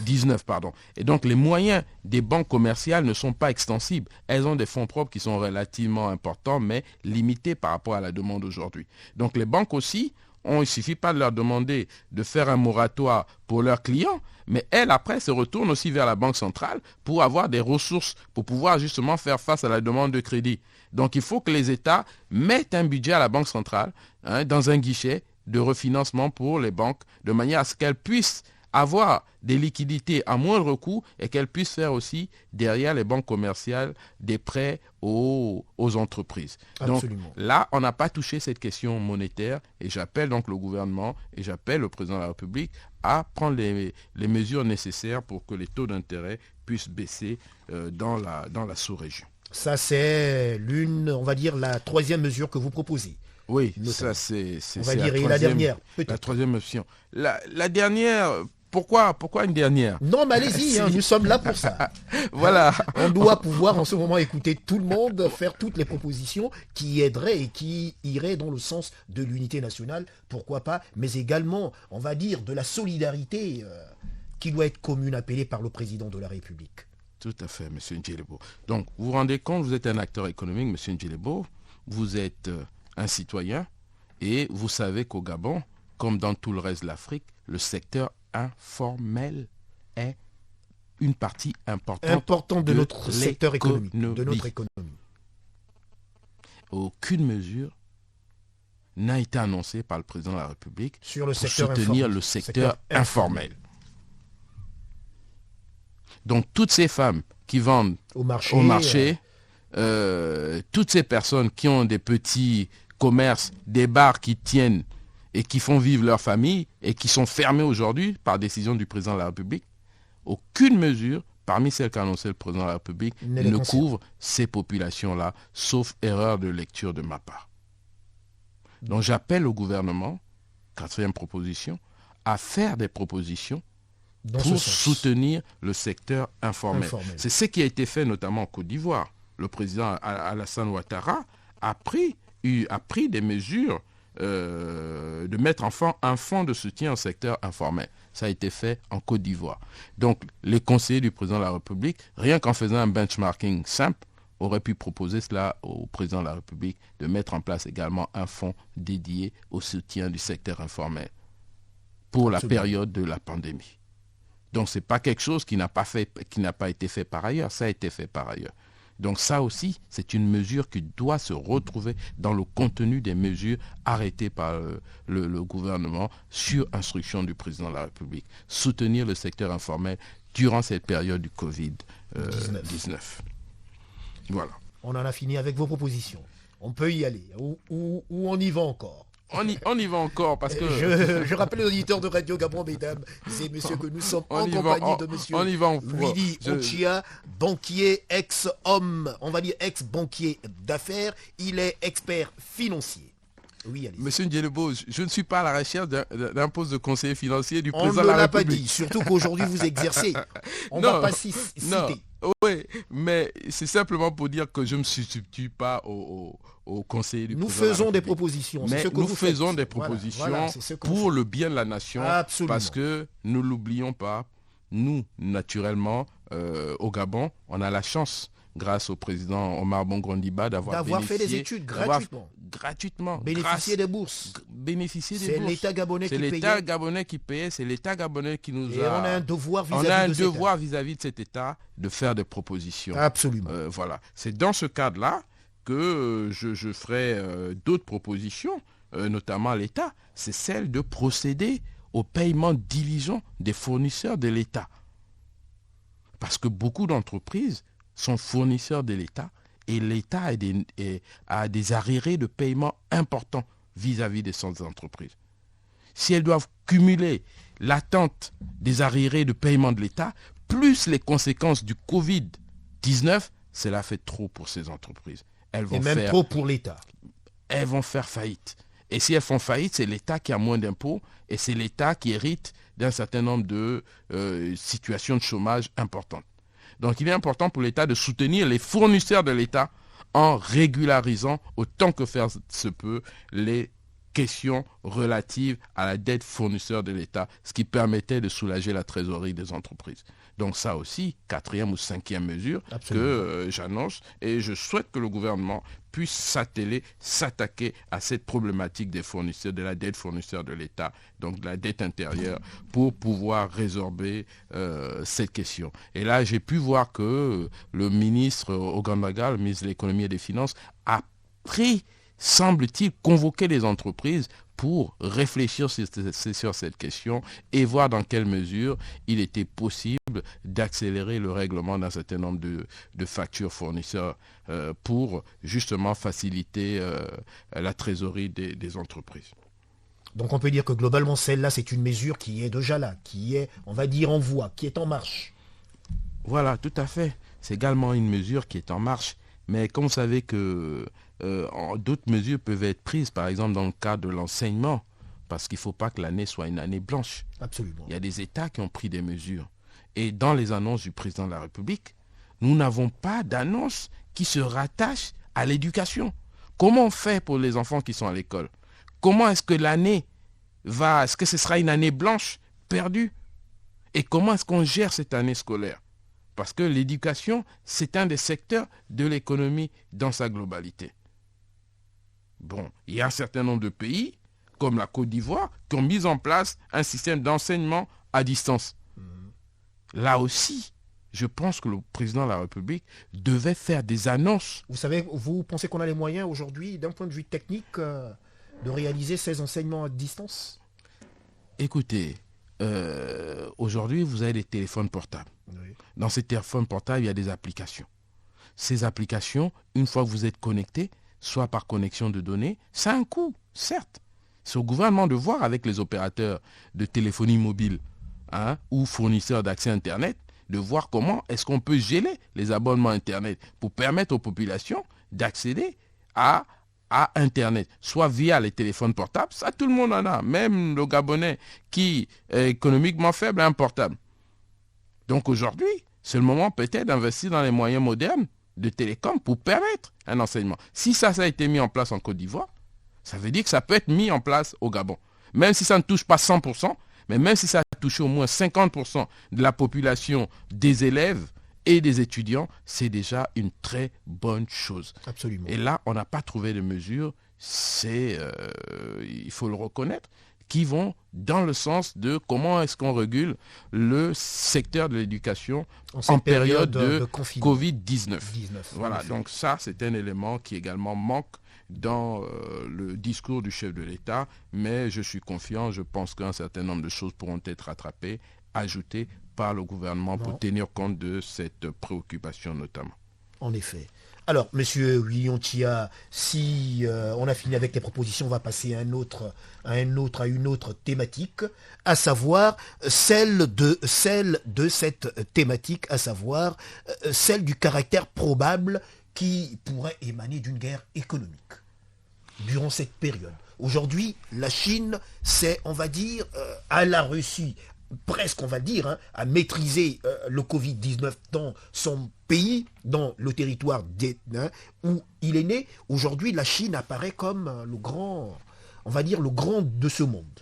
19, pardon. Et donc les moyens des banques commerciales ne sont pas extensibles. Elles ont des fonds propres qui sont relativement importants mais limités par rapport à la demande aujourd'hui. Donc les banques aussi, il ne suffit pas de leur demander de faire un moratoire pour leurs clients, mais elles, après, se retournent aussi vers la Banque centrale pour avoir des ressources, pour pouvoir justement faire face à la demande de crédit. Donc, il faut que les États mettent un budget à la Banque centrale, dans un guichet de refinancement pour les banques, de manière à ce qu'elles puissent avoir des liquidités à moindre coût et qu'elles puissent faire aussi, derrière les banques commerciales, des prêts aux entreprises. Absolument. Donc là, on n'a pas touché cette question monétaire et j'appelle donc le gouvernement et j'appelle le président de la République à prendre les mesures nécessaires pour que les taux d'intérêt puissent baisser dans la sous-région. Ça, c'est on va dire, la troisième mesure que vous proposez. Oui, notamment. Ça c'est on va dire, et la dernière, peut-être. La troisième option. La dernière... Pourquoi une dernière? Non, mais allez-y, nous sommes là pour ça. Voilà. On doit pouvoir en ce moment écouter tout le monde, faire toutes les propositions qui aideraient et qui iraient dans le sens de l'unité nationale, pourquoi pas, mais également, on va dire, de la solidarité qui doit être commune, appelée par le président de la République. Tout à fait, M. Ndjelebo. Donc, vous vous rendez compte, vous êtes un acteur économique, M. Ndjelebo, vous êtes un citoyen et vous savez qu'au Gabon, comme dans tout le reste de l'Afrique, le secteur informel est une partie importante de notre secteur économique, de notre économie. Aucune mesure n'a été annoncée par le président de la République sur le pour secteur soutenir le secteur informel. Donc toutes ces femmes qui vendent au marché, toutes ces personnes qui ont des petits commerces, des bars qui tiennent et qui font vivre leur famille et qui sont fermés aujourd'hui par décision du président de la République, aucune mesure parmi celles qu'a annoncé le président de la République ne couvre ces populations-là, sauf erreur de lecture de ma part. Donc j'appelle au gouvernement, quatrième proposition, à faire des propositions pour soutenir le secteur informel. C'est ce qui a été fait notamment en Côte d'Ivoire. Le président Alassane Ouattara a pris des mesures de mettre un fonds de soutien au secteur informel. Ça a été fait en Côte d'Ivoire. Donc, les conseillers du président de la République, rien qu'en faisant un benchmarking simple, auraient pu proposer cela au président de la République de mettre en place également un fonds dédié au soutien du secteur informel pour la période de la pandémie. Donc, ce n'est pas quelque chose qui n'a pas été fait par ailleurs. Ça a été fait par ailleurs. Donc ça aussi, c'est une mesure qui doit se retrouver dans le contenu des mesures arrêtées par le gouvernement sur instruction du président de la République. Soutenir le secteur informel durant cette période du Covid-19. Voilà. On en a fini avec vos propositions. On peut y aller. Ou on y va encore. On y va encore parce que... Je rappelle aux auditeurs de Radio Gabon, mesdames et messieurs, que nous sommes en compagnie de monsieur Willy Ochia, banquier, ex-homme, on va dire ex-banquier d'affaires. Il est expert financier. Oui, allez. Monsieur Ndjelebo, je ne suis pas à la recherche d'un poste de conseiller financier du président de On la ne l'a République. pas dit, surtout qu'aujourd'hui vous exercez. On ne va pas citer. Oui, mais c'est simplement pour dire que je ne me substitue pas au conseiller du président. Nous faisons des propositions. Mais nous faisons des propositions pour le bien de la nation. Absolument. Parce que, ne l'oublions pas, nous, naturellement, au Gabon, on a la chance, grâce au président Omar Bongo Ondimba, d'avoir fait des études gratuitement. Bénéficier des bourses. C'est l'État gabonais qui payait. C'est l'État gabonais qui payait, c'est l'État gabonais qui nous a... Et on a un devoir vis-à-vis de cet État de faire des propositions. Absolument. Voilà. C'est dans ce cadre-là que je ferai d'autres propositions, notamment à l'État. C'est celle de procéder au paiement diligent des fournisseurs de l'État. Parce que beaucoup d'entreprises sont fournisseurs de l'État et l'État a des arriérés de paiement importants vis-à-vis de ces entreprises. si elles doivent cumuler l'attente des arriérés de paiement de l'État, plus les conséquences du Covid-19, cela fait trop pour ces entreprises. Et même trop pour l'État. Elles vont faire faillite. Et si elles font faillite, c'est l'État qui a moins d'impôts et c'est l'État qui hérite d'un certain nombre de situations de chômage importantes. Donc il est important pour l'État de soutenir les fournisseurs de l'État en régularisant autant que faire se peut les questions relatives à la dette fournisseur de l'État, ce qui permettait de soulager la trésorerie des entreprises. Donc ça aussi, 4e ou 5e mesure que j'annonce, et je souhaite que le gouvernement puisse s'attaquer à cette problématique des fournisseurs, de la dette fournisseur de l'État, donc de la dette intérieure, pour pouvoir résorber cette question. Et là, j'ai pu voir que le ministre Ogandaga, le ministre de l'économie et des finances, a semble-t-il, convoquer les entreprises pour réfléchir sur cette question et voir dans quelle mesure il était possible d'accélérer le règlement d'un certain nombre de factures fournisseurs pour justement faciliter la trésorerie des entreprises. Donc on peut dire que globalement celle-là, c'est une mesure qui est déjà là, qui est, on va dire, en voie, qui est en marche. Voilà, tout à fait. C'est également une mesure qui est en marche. Mais comme vous savez que d'autres mesures peuvent être prises, par exemple dans le cadre de l'enseignement, parce qu'il ne faut pas que l'année soit une année blanche. Absolument. Il y a des États qui ont pris des mesures. Et dans les annonces du président de la République, nous n'avons pas d'annonce qui se rattache à l'éducation. Comment on fait pour les enfants qui sont à l'école? Comment est-ce que l'année est-ce que ce sera une année blanche, perdue? Et comment est-ce qu'on gère cette année scolaire? Parce que l'éducation, c'est un des secteurs de l'économie dans sa globalité. Bon, il y a un certain nombre de pays, comme la Côte d'Ivoire, qui ont mis en place un système d'enseignement à distance. Là aussi, je pense que le président de la République devait faire des annonces. Vous savez, vous pensez qu'on a les moyens aujourd'hui, d'un point de vue technique, de réaliser ces enseignements à distance? Écoutez, aujourd'hui, vous avez des téléphones portables. Oui. Dans ces téléphones portables, il y a des applications. Ces applications, une fois que vous êtes connecté, soit par connexion de données, ça a un coût, certes. C'est au gouvernement de voir avec les opérateurs de téléphonie mobile ou fournisseurs d'accès Internet, de voir comment est-ce qu'on peut geler les abonnements Internet pour permettre aux populations d'accéder à Internet, soit via les téléphones portables. Ça, tout le monde en a. Même le Gabonais qui est économiquement faible a un portable. Donc aujourd'hui, c'est le moment peut-être d'investir dans les moyens modernes de télécom pour permettre un enseignement. Si ça a été mis en place en Côte d'Ivoire, ça veut dire que ça peut être mis en place au Gabon. Même si ça ne touche pas 100%, mais même si ça a touché au moins 50% de la population des élèves et des étudiants, c'est déjà une très bonne chose. Absolument. Et là, on n'a pas trouvé de mesures, il faut le reconnaître, qui vont dans le sens de comment est-ce qu'on régule le secteur de l'éducation en période de Covid-19. Voilà, donc ça, c'est un élément qui également manque dans le discours du chef de l'État, mais je suis confiant, je pense qu'un certain nombre de choses pourront être rattrapées, ajoutées par le gouvernement pour tenir compte de cette préoccupation notamment. En effet. Alors, Monsieur William Chia, si on a fini avec les propositions, on va passer à une autre thématique, à savoir celle de cette thématique, à savoir celle du caractère probable qui pourrait émaner d'une guerre économique durant cette période. Aujourd'hui, la Chine, on va dire, elle a réussi presque, on va dire, à maîtriser le Covid-19 dans son pays, dans le territoire où il est né. Aujourd'hui, la Chine apparaît comme le grand, on va dire, le grand de ce monde.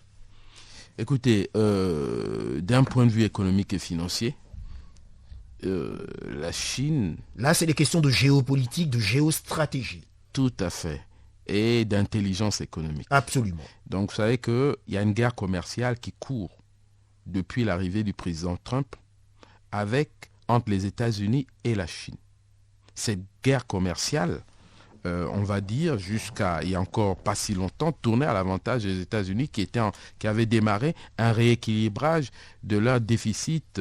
Écoutez, d'un point de vue économique et financier, la Chine... Là, c'est des questions de géopolitique, de géostratégie. Tout à fait. Et d'intelligence économique. Absolument. Donc, vous savez qu'il y a une guerre commerciale qui court depuis l'arrivée du président Trump entre les États-Unis et la Chine. Cette guerre commerciale, on va dire, jusqu'à il n'y a encore pas si longtemps, tournait à l'avantage des États-Unis qui avaient démarré un rééquilibrage de leur déficit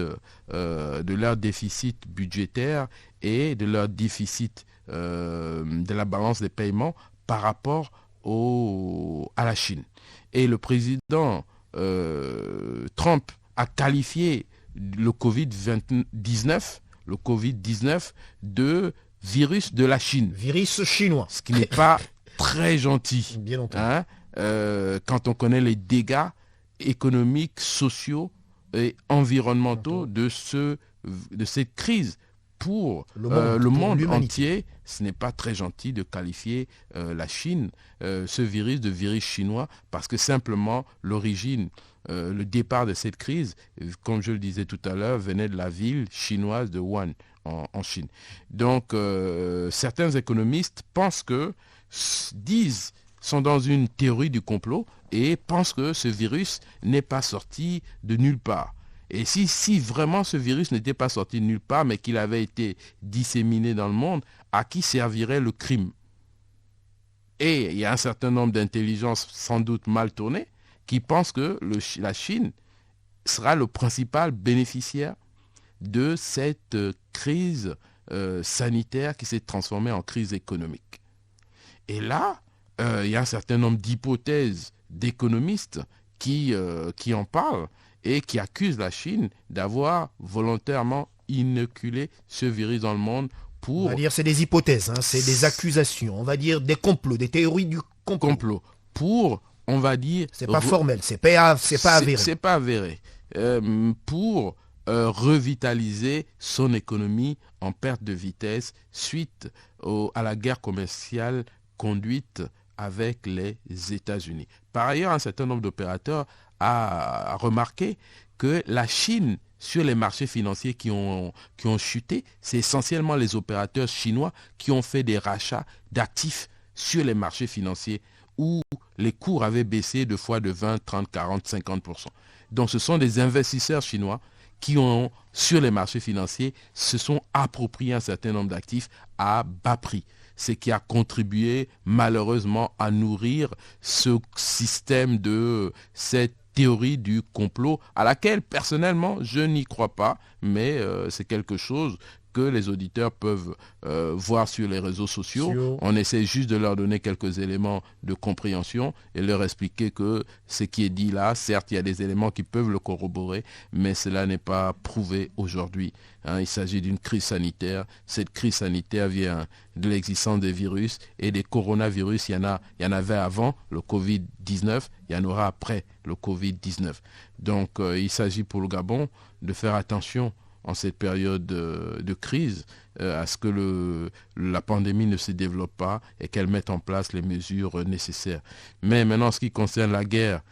budgétaire et de leur déficit de la balance des paiements par rapport à la Chine. Et le président Trump a qualifié le Covid-19 de virus de la Chine. Virus chinois. Ce qui n'est pas très gentil. Bien entendu. Quand on connaît les dégâts économiques, sociaux et environnementaux de cette crise pour le monde entier, ce n'est pas très gentil de qualifier la Chine, ce virus, de virus chinois, parce que simplement l'origine, le départ de cette crise, comme je le disais tout à l'heure, venait de la ville chinoise de Wuhan en Chine. Donc certains économistes sont dans une théorie du complot et pensent que ce virus n'est pas sorti de nulle part. Et si vraiment ce virus n'était pas sorti de nulle part, mais qu'il avait été disséminé dans le monde, à qui servirait le crime? Et il y a un certain nombre d'intelligences sans doute mal tournées qui pensent que la Chine sera le principal bénéficiaire de cette crise sanitaire qui s'est transformée en crise économique. Et là, il y a un certain nombre d'hypothèses d'économistes qui en parlent et qui accusent la Chine d'avoir volontairement inoculé ce virus dans le monde pour... On va dire c'est des hypothèses, c'est des accusations, on va dire des complots, des théories du complot. Pour, on va dire... C'est pas formel, c'est pas avéré. C'est pas avéré. Pour revitaliser son économie en perte de vitesse suite à la guerre commerciale conduite avec les États-Unis. Par ailleurs, un certain nombre d'opérateurs a remarqué que la Chine, sur les marchés financiers qui ont chuté, c'est essentiellement les opérateurs chinois qui ont fait des rachats d'actifs sur les marchés financiers où les cours avaient baissé de fois de 20, 30, 40, 50%. Donc ce sont des investisseurs chinois qui ont, sur les marchés financiers, se sont appropriés un certain nombre d'actifs à bas prix. Ce qui a contribué malheureusement à nourrir ce système de cette théorie du complot à laquelle personnellement je n'y crois pas, mais c'est quelque chose que les auditeurs peuvent voir sur les réseaux sociaux. On essaie juste de leur donner quelques éléments de compréhension et leur expliquer que ce qui est dit là, certes, il y a des éléments qui peuvent le corroborer, mais cela n'est pas prouvé aujourd'hui. Il s'agit d'une crise sanitaire. Cette crise sanitaire vient de l'existence des virus et des coronavirus. Il y en avait avant le Covid-19, il y en aura après le Covid-19. Donc, il s'agit pour le Gabon de faire attention en cette période de crise, à ce que la pandémie ne se développe pas et qu'elle mette en place les mesures nécessaires. Mais maintenant, en ce qui concerne la guerre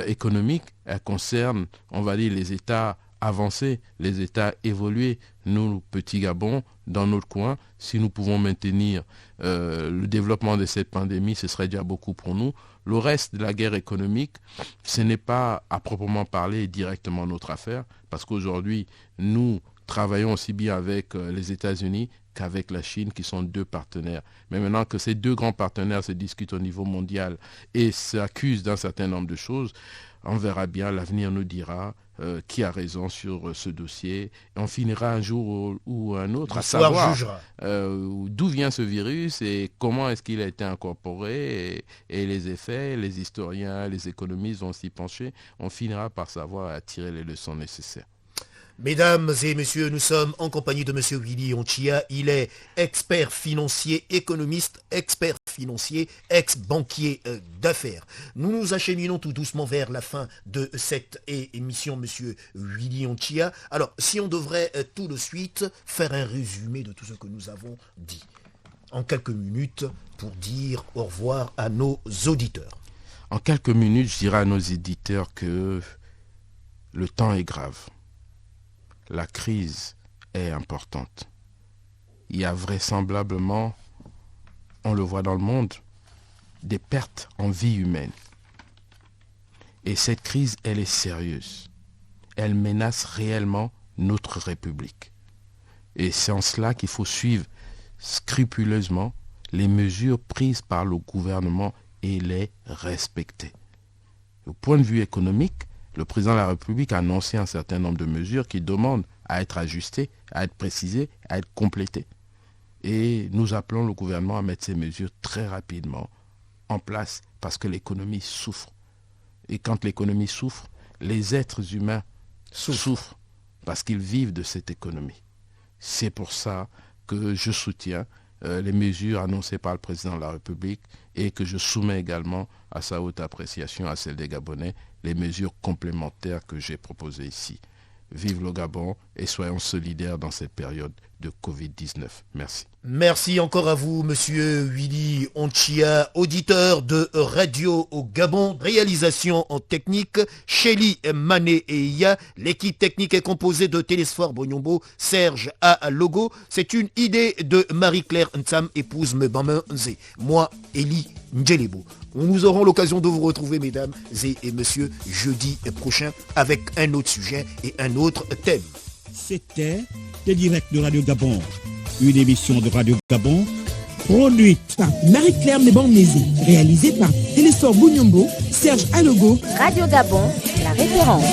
économique, elle concerne, on va dire, les États avancés, les États évolués. Nous, petit Gabon, dans notre coin, si nous pouvons maintenir le développement de cette pandémie, ce serait déjà beaucoup pour nous. Le reste de la guerre économique, ce n'est pas à proprement parler directement notre affaire, parce qu'aujourd'hui, nous travaillons aussi bien avec les États-Unis qu'avec la Chine, qui sont deux partenaires. Mais maintenant que ces deux grands partenaires se discutent au niveau mondial et s'accusent d'un certain nombre de choses, on verra bien, l'avenir nous dira qui a raison sur ce dossier. Et on finira un jour ou un autre à savoir d'où vient ce virus et comment est-ce qu'il a été incorporé et les effets. Les historiens, les économistes vont s'y pencher. On finira par savoir et tirer les leçons nécessaires. Mesdames et messieurs, nous sommes en compagnie de M. Willy Onchia. Il est expert financier, économiste, expert financier, ex-banquier d'affaires. Nous nous acheminons tout doucement vers la fin de cette émission, M. Willy Onchia. Alors, si on devrait tout de suite faire un résumé de tout ce que nous avons dit, en quelques minutes, pour dire au revoir à nos auditeurs. En quelques minutes, je dirais à nos éditeurs que le temps est grave. La crise est importante. Il y a vraisemblablement, on le voit dans le monde, des pertes en vie humaine. Et cette crise, elle est sérieuse. Elle menace réellement notre République. Et c'est en cela qu'il faut suivre scrupuleusement les mesures prises par le gouvernement et les respecter. Au point de vue économique, le président de la République a annoncé un certain nombre de mesures qui demandent à être ajustées, à être précisées, à être complétées. Et nous appelons le gouvernement à mettre ces mesures très rapidement en place parce que l'économie souffre. Et quand l'économie souffre, les êtres humains souffrent parce qu'ils vivent de cette économie. C'est pour ça que je soutiens les mesures annoncées par le président de la République et que je soumets également à sa haute appréciation, à celle des Gabonais, les mesures complémentaires que j'ai proposées ici. Vive le Gabon et soyons solidaires dans cette période de Covid-19. Merci. Merci encore à vous, monsieur Willy Onchia, auditeur de Radio au Gabon. Réalisation en technique, Shelly Mané et Iya. L'équipe technique est composée de Télésphore Bonyombo, Serge A. Logo. C'est une idée de Marie-Claire Ntsam, épouse Mbambe Nzé. Moi, Eli Ndjelebo. Nous aurons l'occasion de vous retrouver, mesdames et messieurs, jeudi prochain avec un autre sujet et un autre thème. C'était les directs de Radio Gabon, une émission de Radio Gabon produite par Marie-Claire Mbambe-Nézé, réalisée par Télésphore Bonyombo, Serge Alogo. Radio Gabon, la référence.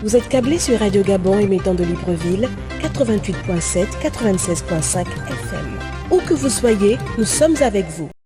Vous êtes câblé sur Radio Gabon émettant de Libreville, 88.7, 96.5 FM. Où que vous soyez, nous sommes avec vous.